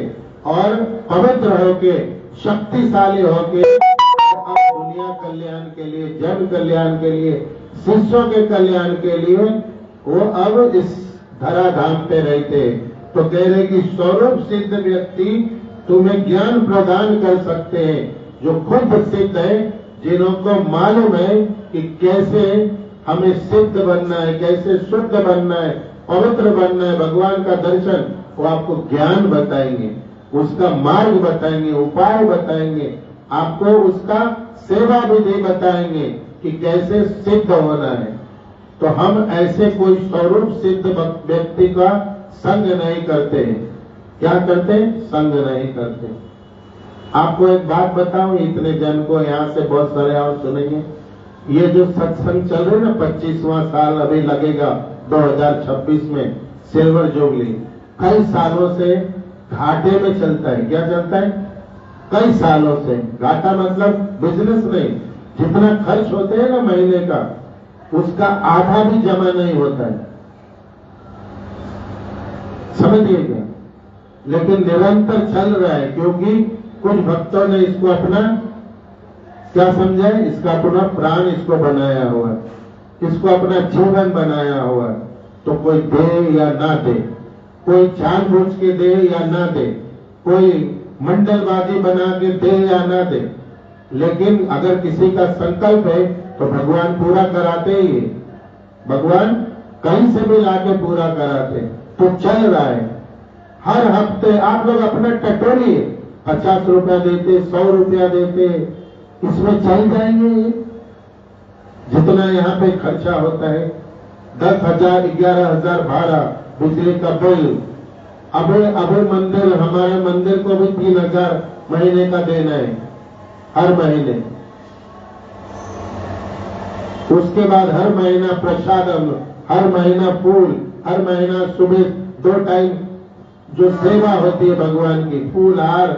और पवित्र होके, शक्तिशाली होके, अब दुनिया कल्याण के लिए, जन कल्याण के लिए, शिष्यों के कल्याण के लिए वो अब इस धराधाम पे रहते। तो कह रहे कि स्वरूप सिद्ध व्यक्ति तुम्हें ज्ञान प्रदान कर सकते हैं जो खुद सिद्ध है, जिनको मालूम है कि कैसे हमें सिद्ध बनना है, कैसे शुद्ध बनना है, पवित्र बनना है, भगवान का दर्शन, वो आपको ज्ञान बताएंगे, उसका मार्ग बताएंगे, उपाय बताएंगे, आपको उसका सेवा विधि बताएंगे कि कैसे सिद्ध होना है। तो हम ऐसे कोई स्वरूप सिद्ध व्यक्ति का संग नहीं करते हैं। क्या करते हैं? संग नहीं करते। आपको एक बात बताऊं, इतने जन को यहाँ से बहुत सारे और सुनेंगे, ये जो सत्संग चल रहे ना, 25वां साल अभी लगेगा 2026 में, सिल्वर जुबली, कई सालों से घाटे में चलता है। क्या चलता है? कई सालों से। घाटा मतलब बिजनेस नहीं, जितना खर्च होते हैं ना महीने का, उसका आधा भी जमा नहीं होता है, समझिएगा। लेकिन निरंतर चल रहा है क्योंकि कुछ भक्तों ने इसको अपना क्या समझा है, इसका अपना प्राण इसको बनाया हुआ है, इसको अपना जीवन बनाया हुआ है। तो कोई दे या ना दे, कोई जानबूझ के दे या ना दे, कोई मंडलबाजी बना के दे या ना दे, लेकिन अगर किसी का संकल्प है तो भगवान पूरा कराते ही है। भगवान कहीं से भी लाके पूरा कराते। तो चल रहा है। हर हफ्ते आप लोग अपना टटोलिए, 50 रुपया देते, 100 रुपया देते, इसमें चल जाएंगे। जितना यहाँ पे खर्चा होता है, 10,000 11,000 भाड़ा, बिजली का बिल, अभी मंदिर, हमारे मंदिर को भी 3,000 महीने का देना है, हर महीने। उसके बाद हर महीना प्रसादम, हर महीना फूल, हर महीना सुबह 2 टाइम जो सेवा होती है भगवान की, फूल, हार,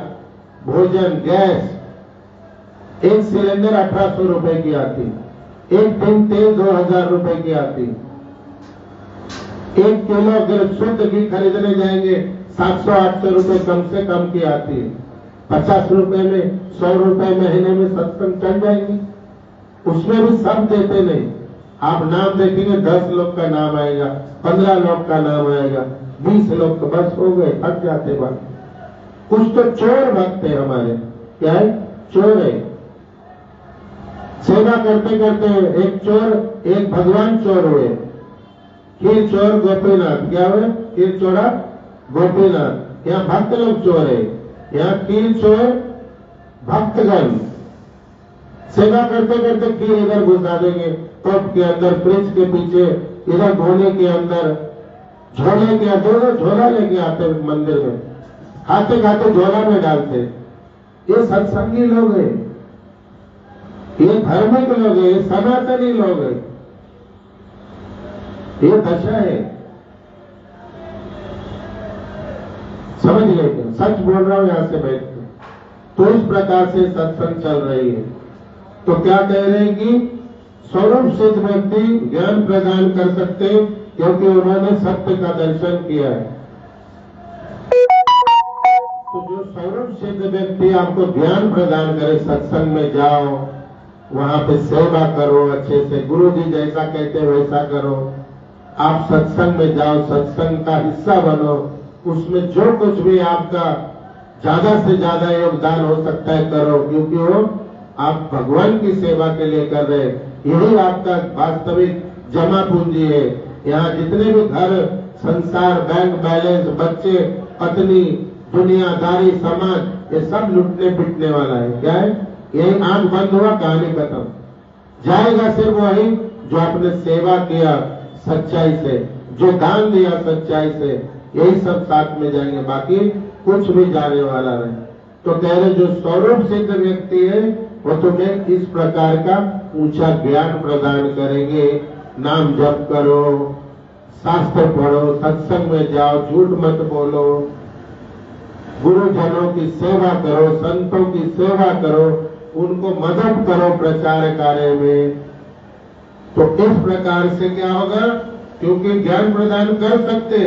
भोजन, गैस। एक सिलेंडर 1800 रुपए की आती, एक दिन तेल 2,000 रुपए की आती, 1 किलो अगर शुद्ध घी खरीदने जाएंगे 700-800 रुपए कम से कम की आती है। 50 रुपए में 100 रुपए महीने में सत्संग चल जाएंगे। उसमें भी सब देते नहीं। आप नाम देखेंगे 10 लोग का नाम आएगा, 15 लोग का नाम आएगा, 20 लोग तो बस हो गए, थक जाते बात। कुछ तो चोर भक्त है हमारे, क्या है? चोर है। सेवा करते करते एक भगवान चोर हुए, खीर चोर गोपीनाथ। क्या हुए? खीर चोरा गोपीनाथ। यहाँ भक्त लोग चोर है, यहाँ खीर चोर भक्तगण। सेवा करते करते खीर इधर घुसा देंगे, टॉप के अंदर, फ्रिज के पीछे, इधर धोने के अंदर, झोले के अंदर, झोला लेके आते मंदिर में, खाते खाते झोला में डालते। ये सत्संगी लोग हैं, ये धार्मिक लोग हैं, ये सनातनी लोग हैं। ये दशा है। समझ गए क्या? सच बोल रहा हूं यहां से बैठ के। तो इस प्रकार से सत्संग चल रही है। तो क्या कह रहे हैं कि स्वरूप सिद्ध व्यक्ति ज्ञान प्रदान कर सकते क्योंकि उन्होंने सत्य का दर्शन किया है। तो जो स्वरूप सिद्ध व्यक्ति आपको ज्ञान प्रदान करे, सत्संग में जाओ, वहां पे सेवा करो, अच्छे से गुरु जी जैसा कहते हैं वैसा करो। आप सत्संग में जाओ, सत्संग का हिस्सा बनो, उसमें जो कुछ भी आपका ज्यादा से ज्यादा योगदान हो सकता है करो, क्योंकि वो आप भगवान की सेवा के लिए कर रहे हैं। यही आपका वास्तविक जमा पूंजी है। यहाँ जितने भी घर, संसार, बैंक बैलेंस, बच्चे, पत्नी, दुनियादारी, समाज, ये सब लुटने पिटने वाला है। क्या है? यही आंख बंद हुआ, कहानी खत्म। जाएगा सिर्फ वही जो आपने सेवा किया सच्चाई से, जो दान दिया सच्चाई से, यही सब साथ में जाएंगे, बाकी कुछ भी जाने वाला नहीं। तो कह रहे जो स्वरूप सिद्ध व्यक्ति है वो तुम्हें इस प्रकार का ऊंचा ज्ञान प्रदान करेंगे। नाम जप करो, शास्त्र पढ़ो, सत्संग में जाओ, झूठ मत बोलो, गुरुजनों की सेवा करो, संतों की सेवा करो, उनको मदद करो प्रचार कार्य में। तो इस प्रकार से क्या होगा? क्योंकि ज्ञान प्रदान कर सकते,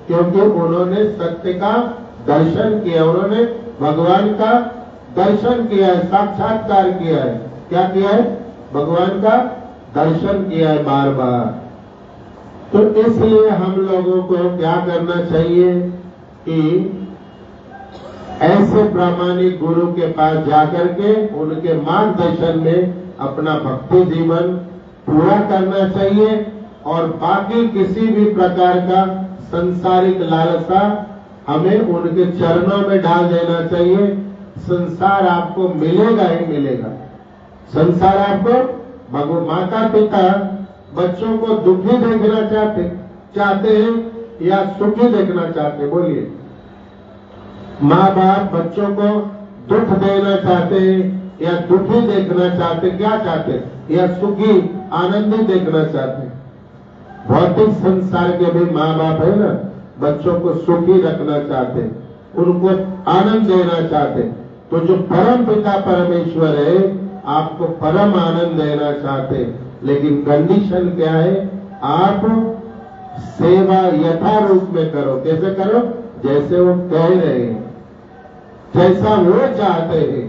क्योंकि उन्होंने सत्य का दर्शन किया, उन्होंने भगवान का दर्शन किया है, साक्षात्कार किया है। क्या किया है? भगवान का दर्शन किया है बार बार। तो इसलिए हम लोगों को क्या करना चाहिए कि ऐसे प्रामाणिक गुरु के पास जाकर के उनके मार्गदर्शन में अपना भक्ति जीवन पूरा करना चाहिए और बाकी किसी भी प्रकार का संसारिक लालसा हमें उनके चरणों में डाल देना चाहिए। संसार आपको मिलेगा ही मिलेगा। संसार आपको, माता पिता बच्चों को दुखी देखना चाहते हैं या सुखी देखना चाहते? बोलिए। माँ बाप बच्चों को दुख देना चाहते हैं या दुखी देखना चाहते? क्या चाहते? या सुखी आनंदित देखना चाहते? भौतिक संसार के भी माँ बाप है ना, बच्चों को सुखी रखना चाहते, उनको आनंद देना चाहते। तो जो परम पिता परमेश्वर है आपको परम आनंद देना चाहते, लेकिन कंडीशन क्या है? आप सेवा यथा रूप में करो। कैसे करो? जैसे वो कह रहे हैं, जैसा वो चाहते हैं।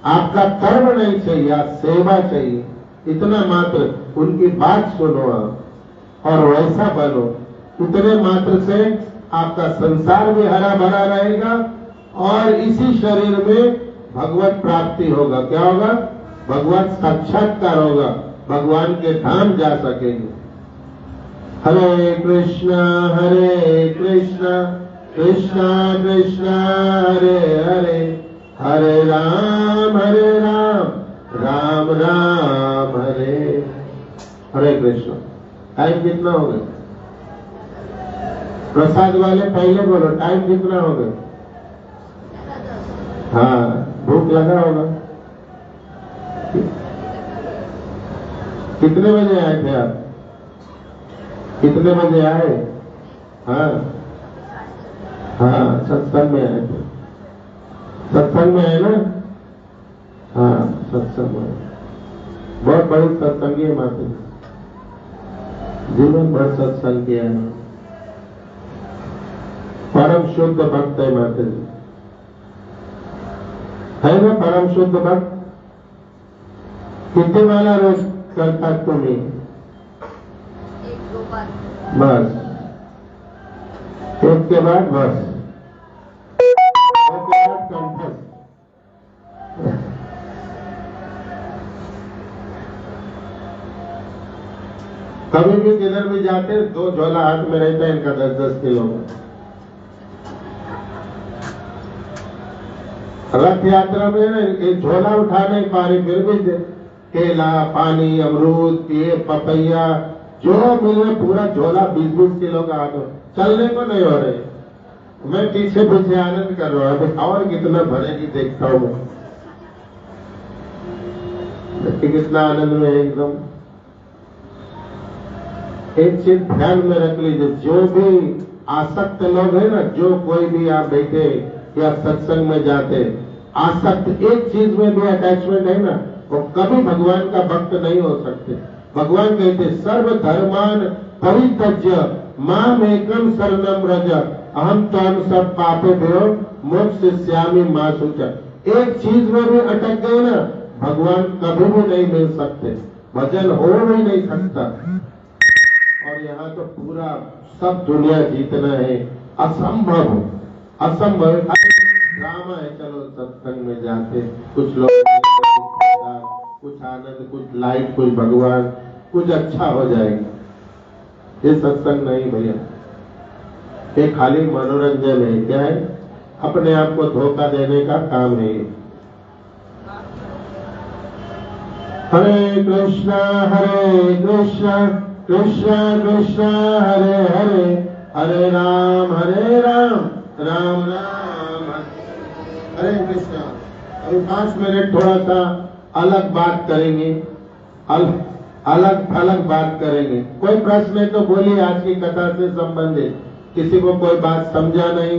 आपका कर्म नहीं चाहिए, आप सेवा चाहिए, इतना मात्र। उनकी बात सुनो आप और वैसा बनो। इतने मात्र से आपका संसार भी हरा भरा रहेगा और इसी शरीर में भगवत प्राप्ति होगा। क्या होगा? भगवत साक्षात्कार होगा, भगवान के धाम जा सकेंगे। हरे कृष्णा कृष्णा कृष्णा हरे हरे, हरे राम राम राम हरे कृष्ण। टाइम कितना हो गया? प्रसाद वाले पहले बोलो, टाइम कितना हो गया? हाँ, भूख लगा होगा। कितने बजे आए थे आप? कितने बजे आए? हाँ हाँ, सत्संग में आए थे। सत्संग में आए ना? हाँ, सत्संग में। बहुत बड़ी सत्संगी है माता जी, जीवन भर सत्संग किया है, परम शुद्ध भक्त है माता जी। है ना परम शुद्ध भक्त? कितने वाला रोज करता तुम्हें? बस एक के बाद बस, एक के बाद कंठस्थ। कभी भी किधर भी जाते 2 झोला हाथ में रहता है इनका 10-10 किलो का। रथ यात्रा में ना एक झोला उठा नहीं पा रही, फिर भी केला, पानी, अमरूद, ये पपैया जो मिले पूरा झोला 20-20 किलो का हाथ में, चलने को नहीं हो रहे। मैं पीछे पीछे आनंद कर रहा हूँ, और कितना भरेगी देखता हूँ। कितना आनंद में एकदम। एक चीज ध्यान में रख लीजिए, जो भी आसक्त लोग हैं ना, जो कोई भी आप बैठे या सत्संग में जाते, आसक्त एक चीज में भी अटैचमेंट है ना, वो कभी भगवान का भक्त नहीं हो सकते। भगवान कहते सर्व धर्मान परित्यज्य माम एकम शरणम व्रज अहम त्वाम सब पापेभ्यो मोक्षयिष्यामि मा शुच। एक चीज में भी अटक गए ना, भगवान कभी भी नहीं मिल सकते, भजन हो भी नहीं सकता। और यहाँ तो पूरा सब दुनिया जीतना है असंभव, असंभव ड्रामा है। चलो सत्संग में जाते, कुछ लोग कुछ आनंद, कुछ लाइट, कुछ भगवान, कुछ अच्छा हो जाएगा। ये सत्संग नहीं भैया, ये खाली मनोरंजन है। क्या है? अपने आप को धोखा देने का काम है ये। हरे कृष्णा कृष्ण कृष्ण हरे हरे, हरे राम राम राम हरे कृष्णा। अभी 5 मिनट थोड़ा सा अलग बात करेंगे, अलग बात करेंगे। कोई प्रश्न है तो बोलिए, आज की कथा से संबंधित। किसी को कोई बात समझा नहीं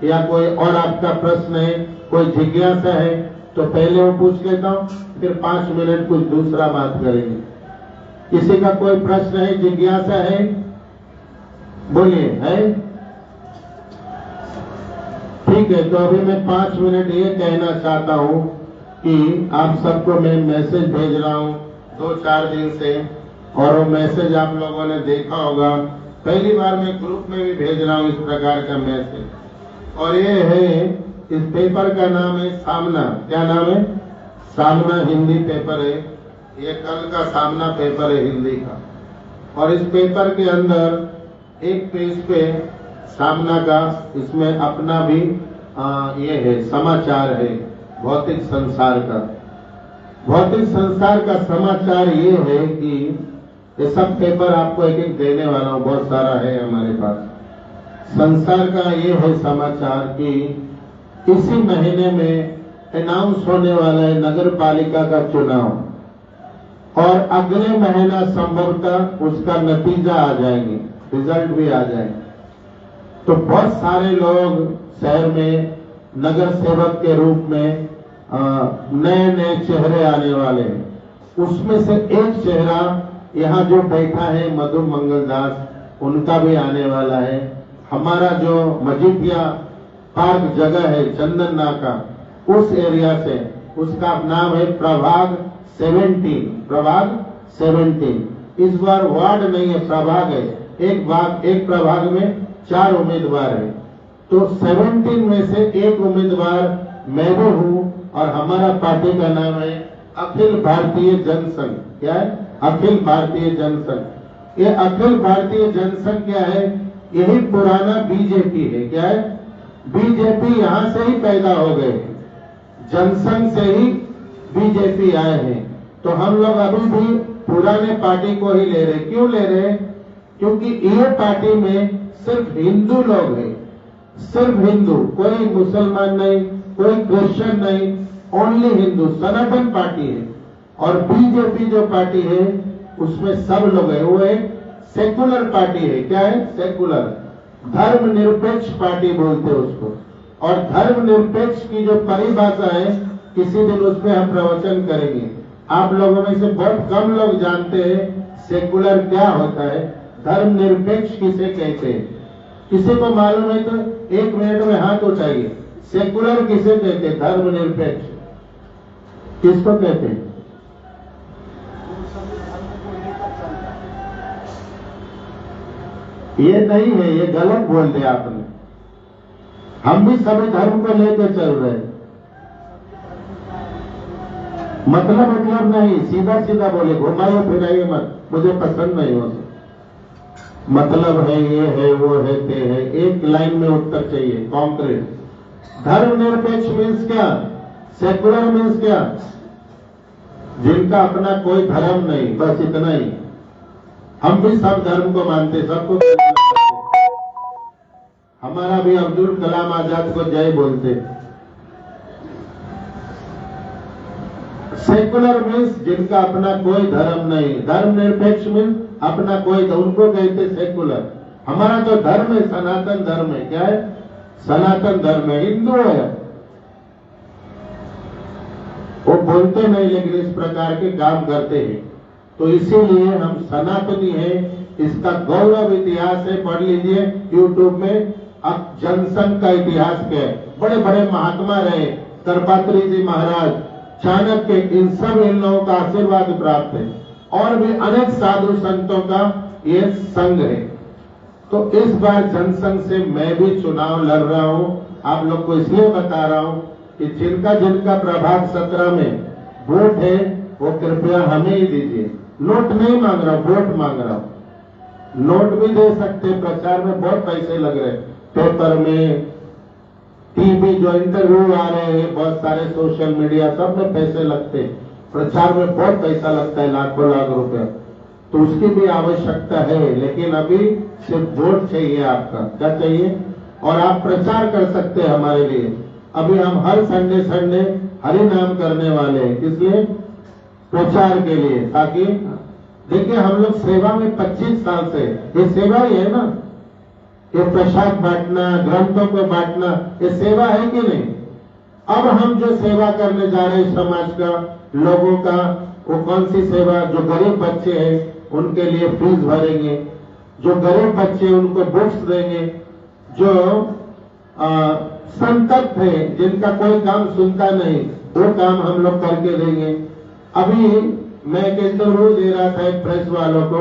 या कोई और आपका प्रश्न है, कोई जिज्ञासा है तो पहले वो पूछ लेता हूँ, फिर 5 मिनट कुछ दूसरा बात करेंगे। किसी का कोई प्रश्न है, जिज्ञासा है, बोलिए। है? ठीक है, तो अभी मैं 5 मिनट ये कहना चाहता हूँ कि आप सबको मैं मैसेज भेज रहा हूँ 2-4 दिन से, और वो मैसेज आप लोगों ने देखा होगा। पहली बार मैं ग्रुप में भी भेज रहा हूँ इस प्रकार का मैसेज, और ये है, इस पेपर का नाम है सामना। क्या नाम है? सामना हिंदी पेपर है। ये कल का सामना पेपर है हिंदी का। और इस पेपर के अंदर एक पेज पे सामना का, इसमें अपना भी ये है, समाचार है भौतिक संसार का। भौतिक संसार का समाचार ये है कि ये सब पेपर आपको एक एक देने वाला हूँ, बहुत सारा है हमारे पास। संसार का ये है समाचार कि इसी महीने में अनाउंस होने वाला है नगर पालिका का चुनाव, और अगले महीना संभवतः उसका नतीजा आ जाएंगे, रिजल्ट भी आ जाएंगे। तो बहुत सारे लोग शहर में नगर सेवक के रूप में नए नए चेहरे आने वाले हैं। उसमें से एक चेहरा यहाँ जो बैठा है मधु मंगल दास, उनका भी आने वाला है। हमारा जो मजीठिया पार्क जगह है चंदन नाका, उस एरिया से, उसका नाम है प्रभाग 17। प्रभाग 17 इस बार वार्ड नहीं है, प्रभाग है। एक प्रभाग में 4 उम्मीदवार है, तो 17 में से एक उम्मीदवार मैं भी हूँ, और हमारा पार्टी का नाम है अखिल भारतीय जनसंघ। क्या है? अखिल भारतीय जनसंघ। ये अखिल भारतीय जनसंघ क्या है? यही पुराना बीजेपी है। क्या है? बीजेपी यहाँ से ही पैदा हो गए, जनसंघ से ही बीजेपी आए हैं। तो हम लोग अभी भी पुराने पार्टी को ही ले रहे। क्यों ले रहे? क्योंकि ये पार्टी में सिर्फ हिंदू लोग हैं, सिर्फ हिंदू, कोई मुसलमान नहीं, कोई क्रिश्चियन नहीं, ओनली हिंदू, सनातन पार्टी है। और बीजेपी जो पार्टी है उसमें सब लोग है, वो एक सेकुलर पार्टी है। क्या है? सेकुलर, धर्मनिरपेक्ष पार्टी बोलते हैं उसको। और धर्मनिरपेक्ष की जो परिभाषा है, किसी दिन उस पर हम प्रवचन करेंगे। आप लोगों में से बहुत कम लोग जानते हैं सेकुलर क्या होता है, धर्मनिरपेक्ष किसे कहते हैं। किसी को मालूम है तो 1 मिनट में हाथ उठाइए। सेकुलर किसे कहते हैं? धर्मनिरपेक्ष किसको कहते हैं? ये नहीं है, ये गलत बोल दिया आपने। हम भी सभी धर्म को लेकर चल रहे हैं। मतलब नहीं, सीधा सीधा बोले, घुमाइए फिराइए मत, मुझे पसंद नहीं हो। मतलब है, ये है, वो है, ते है, एक लाइन में उत्तर चाहिए कॉन्क्रीट। धर्मनिरपेक्ष मीन्स क्या? सेकुलर मीन्स क्या? जिनका अपना कोई धर्म नहीं, बस इतना ही। हम भी सब धर्म को मानते, सबको हमारा भी अब्दुल कलाम आजाद को जय बोलते। सेकुलर मीन्स जिनका अपना कोई धर्म नहीं, धर्मनिरपेक्ष मीन्स अपना कोई, उनको कहते सेकुलर। हमारा तो धर्म है, सनातन धर्म है। क्या है? सनातन धर्म है, हिंदू है। वो बोलते नहीं लेकिन इस प्रकार के काम करते हैं। तो इसीलिए हम सनातनी हैं। इसका गौरव इतिहास है, पढ़ लीजिए यूट्यूब में। अब जनसंघ का इतिहास क्या है? बड़े बड़े महात्मा रहे, करपात्री जी महाराज, चाणक्य, इन सब इन लोगों का आशीर्वाद प्राप्त है। और भी अनेक साधु संतों का ये संघ है। तो इस बार जनसंघ से मैं भी चुनाव लड़ रहा हूं। आप लोग को इसलिए बता रहा हूं कि जिनका जिनका प्रभाग 17 में वोट है वो कृपया हमें ही दीजिए। नोट नहीं मांग रहा हूं, वोट मांग रहा हूं। नोट भी दे सकते, प्रचार में बहुत पैसे लग रहे, पेपर में, टीवी जो इंटरव्यू आ रहे हैं, बहुत सारे सोशल मीडिया, सब में पैसे लगते, प्रचार में बहुत पैसा लगता है, लाखों लाख रुपया। तो उसकी भी आवश्यकता है, लेकिन अभी सिर्फ वोट चाहिए आपका। क्या चाहिए? और आप प्रचार कर सकते हैं हमारे लिए। अभी हम हर संडे संडे हरि नाम करने वाले हैं। किस लिए? प्रचार के लिए, ताकि देखिए हम लोग सेवा में 25 साल से, ये सेवा ही है ना। ये प्रसाद बांटना, ग्रंथों को बांटना, ये सेवा है कि नहीं? अब हम जो सेवा करने जा रहे हैं समाज का, लोगों का, वो कौन सी सेवा? जो गरीब बच्चे हैं उनके लिए फीस भरेंगे, जो गरीब बच्चे उनको बुक्स देंगे, जो संतप्त है, जिनका कोई काम सुनता नहीं, वो काम हम लोग करके देंगे। अभी मैं एक इंटरव्यू दे रहा था एक प्रेस वालों को,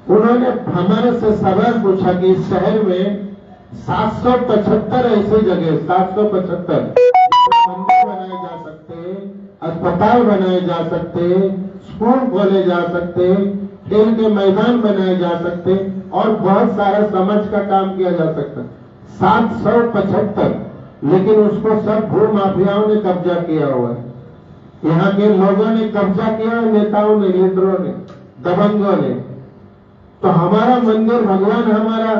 उन्होंने हमारे से सवाल पूछा कि इस शहर में 775 ऐसी जगह, 775 मंदिर बनाए जा सकते हैं, अस्पताल बनाए जा सकते हैं, स्कूल खोले जा सकते हैं, खेल के मैदान बनाए जा सकते हैं और बहुत सारा समाज का काम किया जा सकता है। 775, लेकिन उसको सब भू माफियाओं ने कब्जा किया हुआ है। यहाँ के लोगों ने कब्जा किया है, नेताओं ने, लीडरों ने, दबंगों ने। तो हमारा मंदिर, भगवान हमारा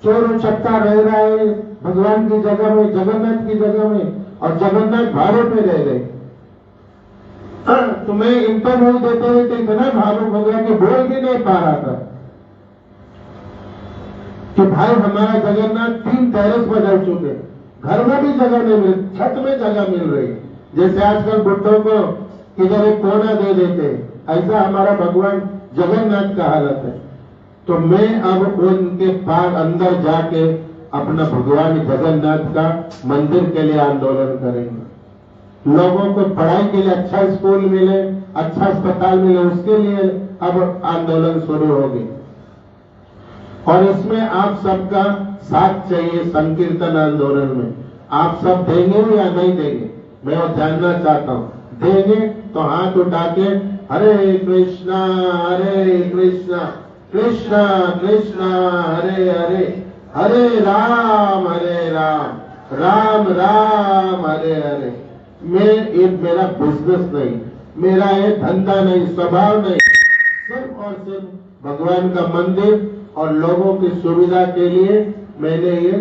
चोर उचक्का रह रहा है भगवान की जगह में, जगन्नाथ की जगह में, और जगन्नाथ भाड़े पे रह गए। तो मैं इंटरव्यू देते हुए तो इतना भावुक हो गया कि बोल भी नहीं पा रहा था कि भाई हमारा जगन्नाथ 3 टेरेस बदल चुके, घर में भी जगह नहीं मिल, छत में जगह मिल रही। जैसे आजकल बुड्ढों को किधर एक कोना दे देते, ऐसा हमारा भगवान जगन्नाथ का हालत है। तो मैं अब उनके पास अंदर जाके अपना भगवान जगन्नाथ का मंदिर के लिए आंदोलन करेंगे। लोगों को पढ़ाई के लिए अच्छा स्कूल मिले, अच्छा अस्पताल मिले, उसके लिए अब आंदोलन शुरू होगी। और इसमें आप सबका साथ चाहिए संकीर्तन आंदोलन में। आप सब देंगे या नहीं देंगे, मैं वो जानना चाहता हूँ। देंगे तो हाथ उठा के हरे कृष्णा कृष्णा कृष्णा हरे हरे, हरे राम राम राम हरे हरे। ये मेरा बिजनेस नहीं, मेरा ये धंधा नहीं, स्वभाव नहीं, सिर्फ और सिर्फ भगवान का मंदिर और लोगों की सुविधा के लिए मैंने ये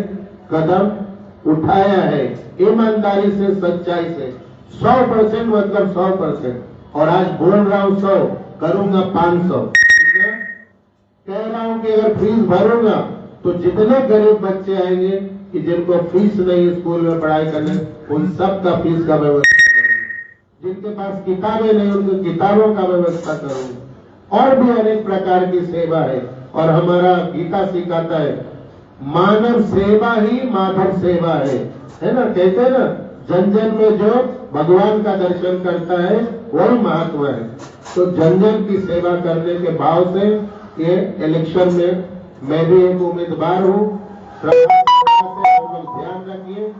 कदम उठाया है, ईमानदारी से, सच्चाई से, 100% मतलब 100%। और आज बोल रहा हूँ 100, करूंगा 500। कह रहा हूं कि अगर फीस भरूंगा तो जितने गरीब बच्चे आएंगे कि जिनको फीस नहीं स्कूल में पढ़ाई करने, उन सब का फीस का व्यवस्था करूंगा। जिनके पास किताबें नहीं उनकी किताबों का व्यवस्था करूंगा। और भी अनेक प्रकार की सेवा है। और हमारा गीता सिखाता है मानव सेवा ही माधव सेवा है ना। कहते हैं ना, जन जन में जो भगवान का दर्शन करता है वही महात्मा है। तो जन जन की सेवा करने के भाव से ये इलेक्शन में मैं भी एक उम्मीदवार हूँ। ध्यान रखिए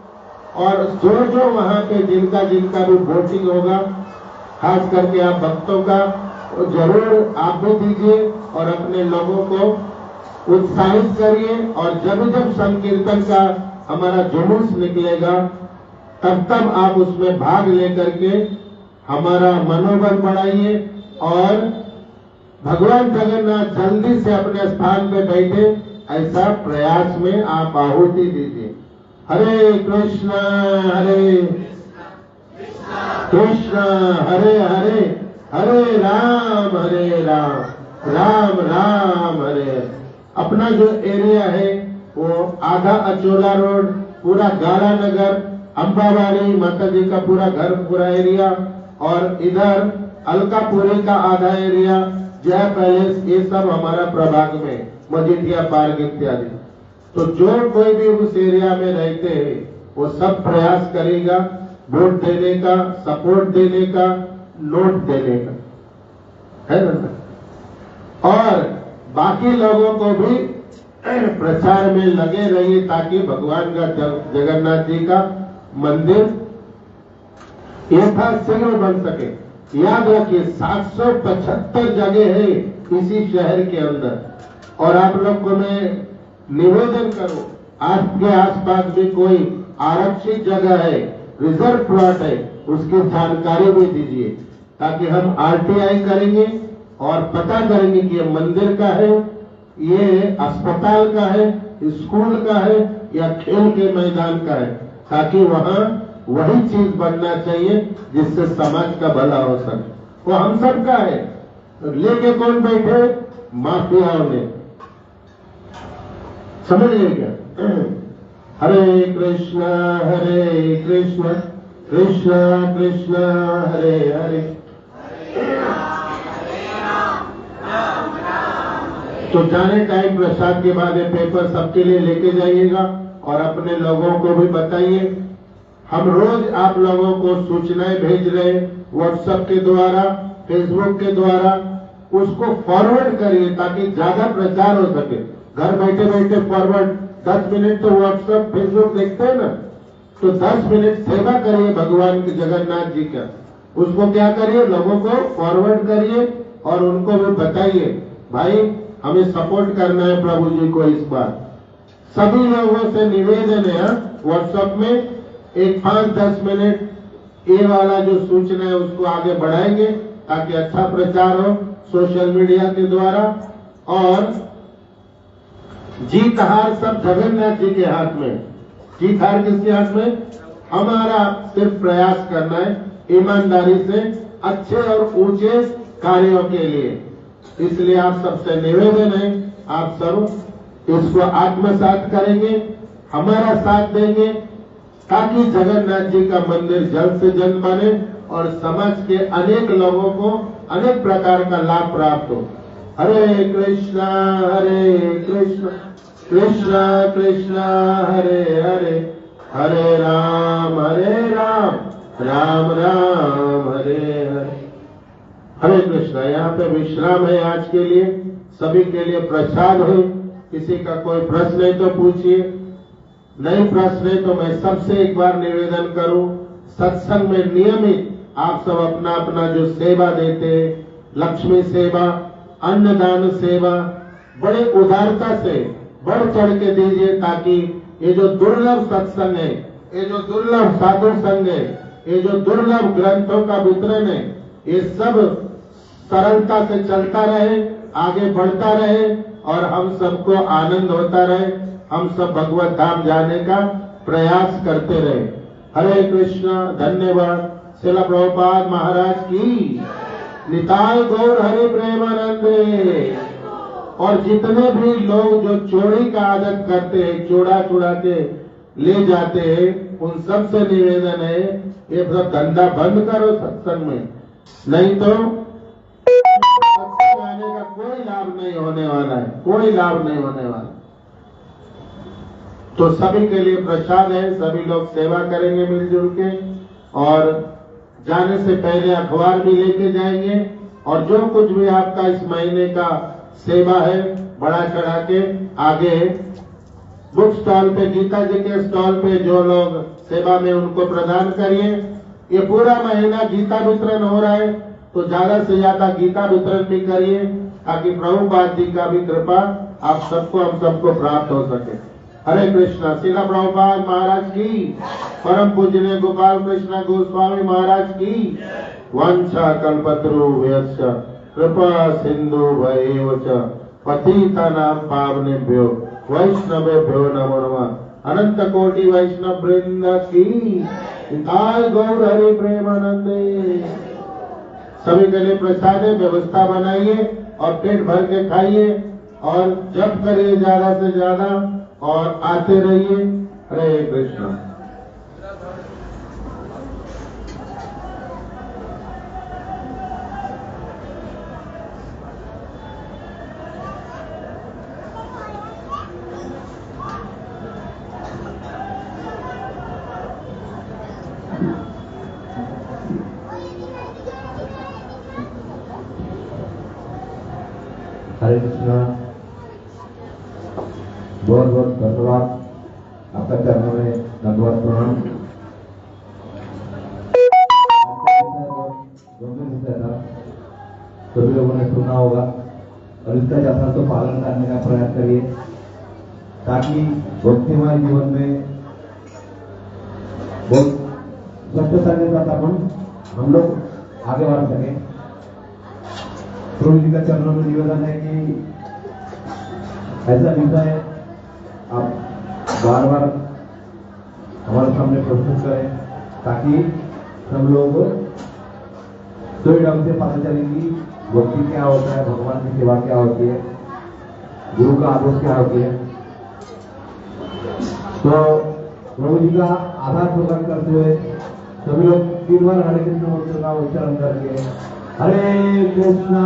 और जो वहाँ पे जिनका भी वोटिंग होगा, खास करके आप भक्तों का, जरूर आप भी दीजिए और अपने लोगों को उत्साहित करिए। और जब जब संकीर्तन का हमारा जुलूस निकलेगा तब तब आप उसमें भाग लेकर के हमारा मनोबल बढ़ाइए और भगवान जगन्नाथ जल्दी से अपने स्थान पे बैठे ऐसा प्रयास में आप आहुति दीजिए। हरे कृष्णा कृष्णा हरे हरे, हरे राम राम राम हरे हरे। अपना जो एरिया है वो आधा अचोला रोड, पूरा गाला नगर, अंबावाड़ी माता जी का पूरा घर, पूरा एरिया, और इधर अलकापुरी का आधा एरिया, जय पैलेस, ये सब हमारा प्रभाग में, मजीठिया पार्क इत्यादि। तो जो कोई भी उस एरिया में रहते हैं वो सब प्रयास करेगा वोट देने का, सपोर्ट देने का, नोट देने का, है ना। और बाकी लोगों को भी प्रचार में लगे रहिए ताकि भगवान का जगन्नाथ जी का मंदिर यथाशीघ्र बन सके। याद रखिए 775 जगह है इसी शहर के अंदर, और आप लोग को मैं निवेदन करूं, आपके आसपास भी कोई आरक्षित जगह है, रिजर्व प्लॉट है, उसकी जानकारी भी दीजिए ताकि हम आरटीआई करेंगे और पता करेंगे कि ये मंदिर का है, ये अस्पताल का है, स्कूल का है या खेल के मैदान का है, ताकि वहाँ वही चीज बनना चाहिए जिससे समाज का भला हो सके। वो हम सब का है। लेके कौन बैठे? माफियाओं ने। समझिए क्या? हरे कृष्णा कृष्णा कृष्णा हरे हरे। तो जाने टाइम प्रसाद के बाद ये पेपर सबके लिए लेके जाइएगा और अपने लोगों को भी बताइए। हम रोज आप लोगों को सूचनाएं भेज रहे व्हाट्सएप के द्वारा, फेसबुक के द्वारा, उसको फॉरवर्ड करिए ताकि ज्यादा प्रचार हो सके। घर बैठे बैठे फॉरवर्ड, 10 मिनट तो व्हाट्सएप फेसबुक देखते हैं ना, तो 10 मिनट सेवा करिए भगवान के जगन्नाथ जी का। उसको क्या करिए, लोगों को फॉरवर्ड करिए और उनको भी बताइए भाई हमें सपोर्ट करना है प्रभु जी को इस बार। सभी लोगों से निवेदन है व्हाट्सएप में एक 5-10 मिनट ये वाला जो सूचना है उसको आगे बढ़ाएंगे ताकि अच्छा प्रचार हो सोशल मीडिया के द्वारा। और जीत हार सब जगन्नाथ जी के हाथ में। जीत हार किसके हाथ में? हमारा सिर्फ प्रयास करना है ईमानदारी से अच्छे और ऊंचे कार्यों के लिए। इसलिए आप सबसे निवेदन है, आप सब इसको आत्मसात करेंगे, हमारा साथ देंगे ताकि जगन्नाथ जी का मंदिर जल्द से जल्द बने और समाज के अनेक लोगों को अनेक प्रकार का लाभ प्राप्त हो। हरे कृष्णा कृष्णा कृष्णा हरे हरे, हरे राम राम राम हरे हरे। हरे कृष्णा। यहाँ पे विश्राम है आज के लिए, सभी के लिए प्रसाद है। किसी का कोई प्रश्न है तो पूछिए, नहीं प्रश्न है तो मैं सबसे एक बार निवेदन करूं, सत्संग में नियमित आप सब अपना अपना जो सेवा देते, लक्ष्मी सेवा, अन्नदान सेवा, बड़े उदारता से बढ़ चढ़ के दीजिए ताकि ये जो दुर्लभ सत्संग है, ये जो दुर्लभ साधु संग है, ये जो दुर्लभ ग्रंथों का वितरण है, ये सब सरलता से चलता रहे, आगे बढ़ता रहे और हम सबको आनंद होता रहे, हम सब भगवत धाम जाने का प्रयास करते रहे। हरे कृष्णा। धन्यवाद। श्रील प्रभुपाद महाराज की निताय गौर हरि प्रेमानंदे। और जितने भी लोग जो चोरी का आदत करते हैं, चोरा के ले जाते हैं, उन सब से निवेदन है ये सब धंधा बंद करो सत्संग में, नहीं तो सत्संग आने का कोई लाभ नहीं होने वाला है, कोई लाभ नहीं होने वाला। तो सभी के लिए प्रसाद है, सभी लोग सेवा करेंगे मिलजुल के, और जाने से पहले अखबार भी लेके जाएंगे और जो कुछ भी आपका इस महीने का सेवा है बढ़ा चढ़ा के आगे बुक स्टॉल पे, गीता जी के स्टॉल पे जो लोग सेवा में उनको प्रदान करिए। ये पूरा महीना गीता वितरण हो रहा है तो ज्यादा से ज्यादा गीता वितरण भी करिए ताकि प्रभुपाद जी का भी कृपा आप सबको हम सबको प्राप्त हो सके। हरे कृष्णा। श्रील प्रभुपाद महाराज की, परम पूजनीय गोपाल कृष्ण गोस्वामी महाराज की। वंशा कल्पतरुभ्यश्च कृपा सिंधु भैव च पतितानां पावनेभ्यो वैष्णवेभ्यो नमो नमः। अनंत कोटि वैष्णव वृंद की निताय गौर हरि प्रेमानंदे। सभी के लिए प्रसाद व्यवस्था बनाइए और पेट भर के खाइए और जप करिए ज्यादा से ज्यादा और आते रहिए। हरे कृष्ण। हरे कृष्णा। बहुत बहुत धन्यवाद, आपका चरणों में धन्यवाद प्रणाम। गंभीर विषय था, सभी लोगों ने सुना होगा और इसका यथार्थ तो पालन करने का प्रयास करिए ताकि भक्तिमय जीवन में बहुत स्वच्छता के साथ हम लोग आगे बढ़ सके। प्रभु जी का चरणों में निवेदन है कि ऐसा विषय आप बार बार हमारे सामने प्रस्तुत करें ताकि हम लोग सही ढंग से पता चलेगी भक्ति क्या होता है, भगवान की सेवा क्या होती है, गुरु का आदेश क्या होती है। तो प्रभु जी का आधार प्रदान करते हुए सभी लोग 3 बार हरे कृष्ण मंत्र का उच्चारण करके हरे कृष्णा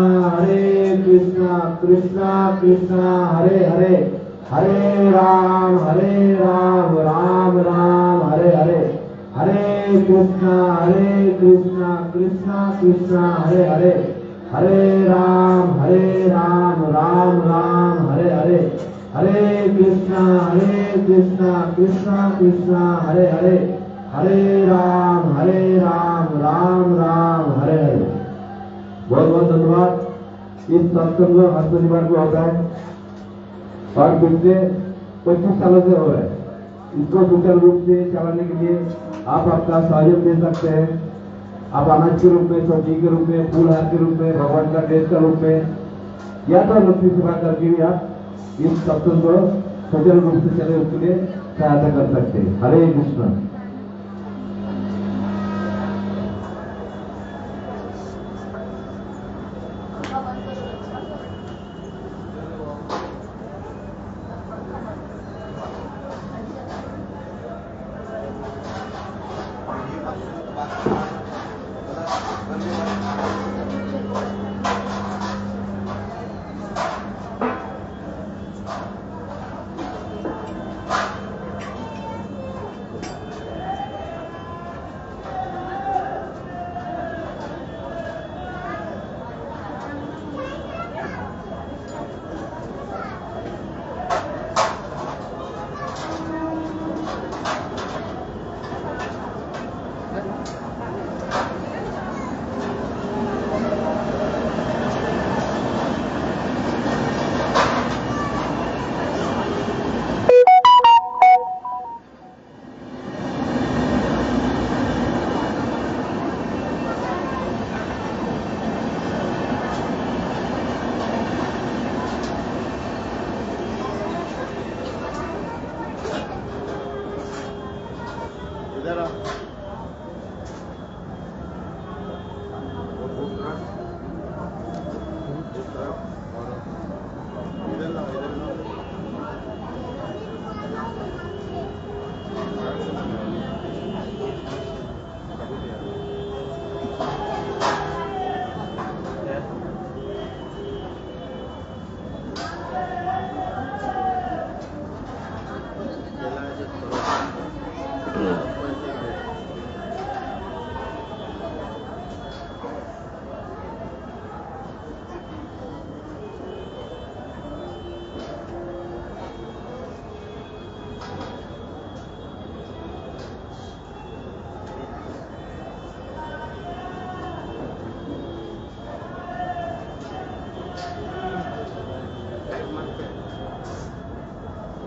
कृष्णा कृष्णा हरे हरे, हरे राम राम राम हरे हरे, हरे कृष्णा कृष्णा कृष्णा हरे हरे, हरे राम राम राम हरे हरे, हरे कृष्णा कृष्णा कृष्णा हरे हरे, हरे राम राम राम हरे हरे। बहुत बहुत धन्यवाद। इस सत्संग हर शनिवार को होता है और पिछले 25 सालों से हो रहा है। इसको सुचारू रूप से चलाने के लिए आप आपका सहयोग दे सकते हैं। आप अनाज के रूप में, सब्जी के रूप में, फूलहार के रूप में, भगवान का ड्रेस का रूप में या तो भक्ति सेवा करके भी आप इस सत्संग को सुचारू रूप से चले उसके लिए सहायता कर सकते हैं। हरे कृष्ण।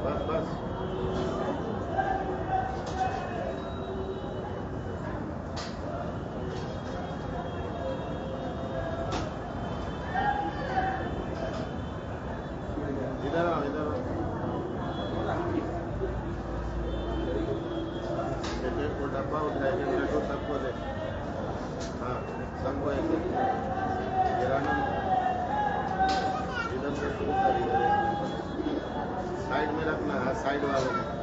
बस बस इधर आओ इधर आओ एक को डब्बा उठाए के मेरे को सबको दे हाँ सबको एक किराना इधर से शुरू कर इधर साइड में रखना है साइड वाले में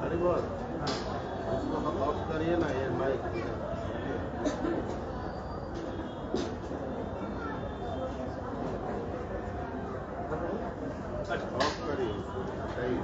अरे बोल इसको ऑफ करिए ना ये माइक ऑफ करिए सही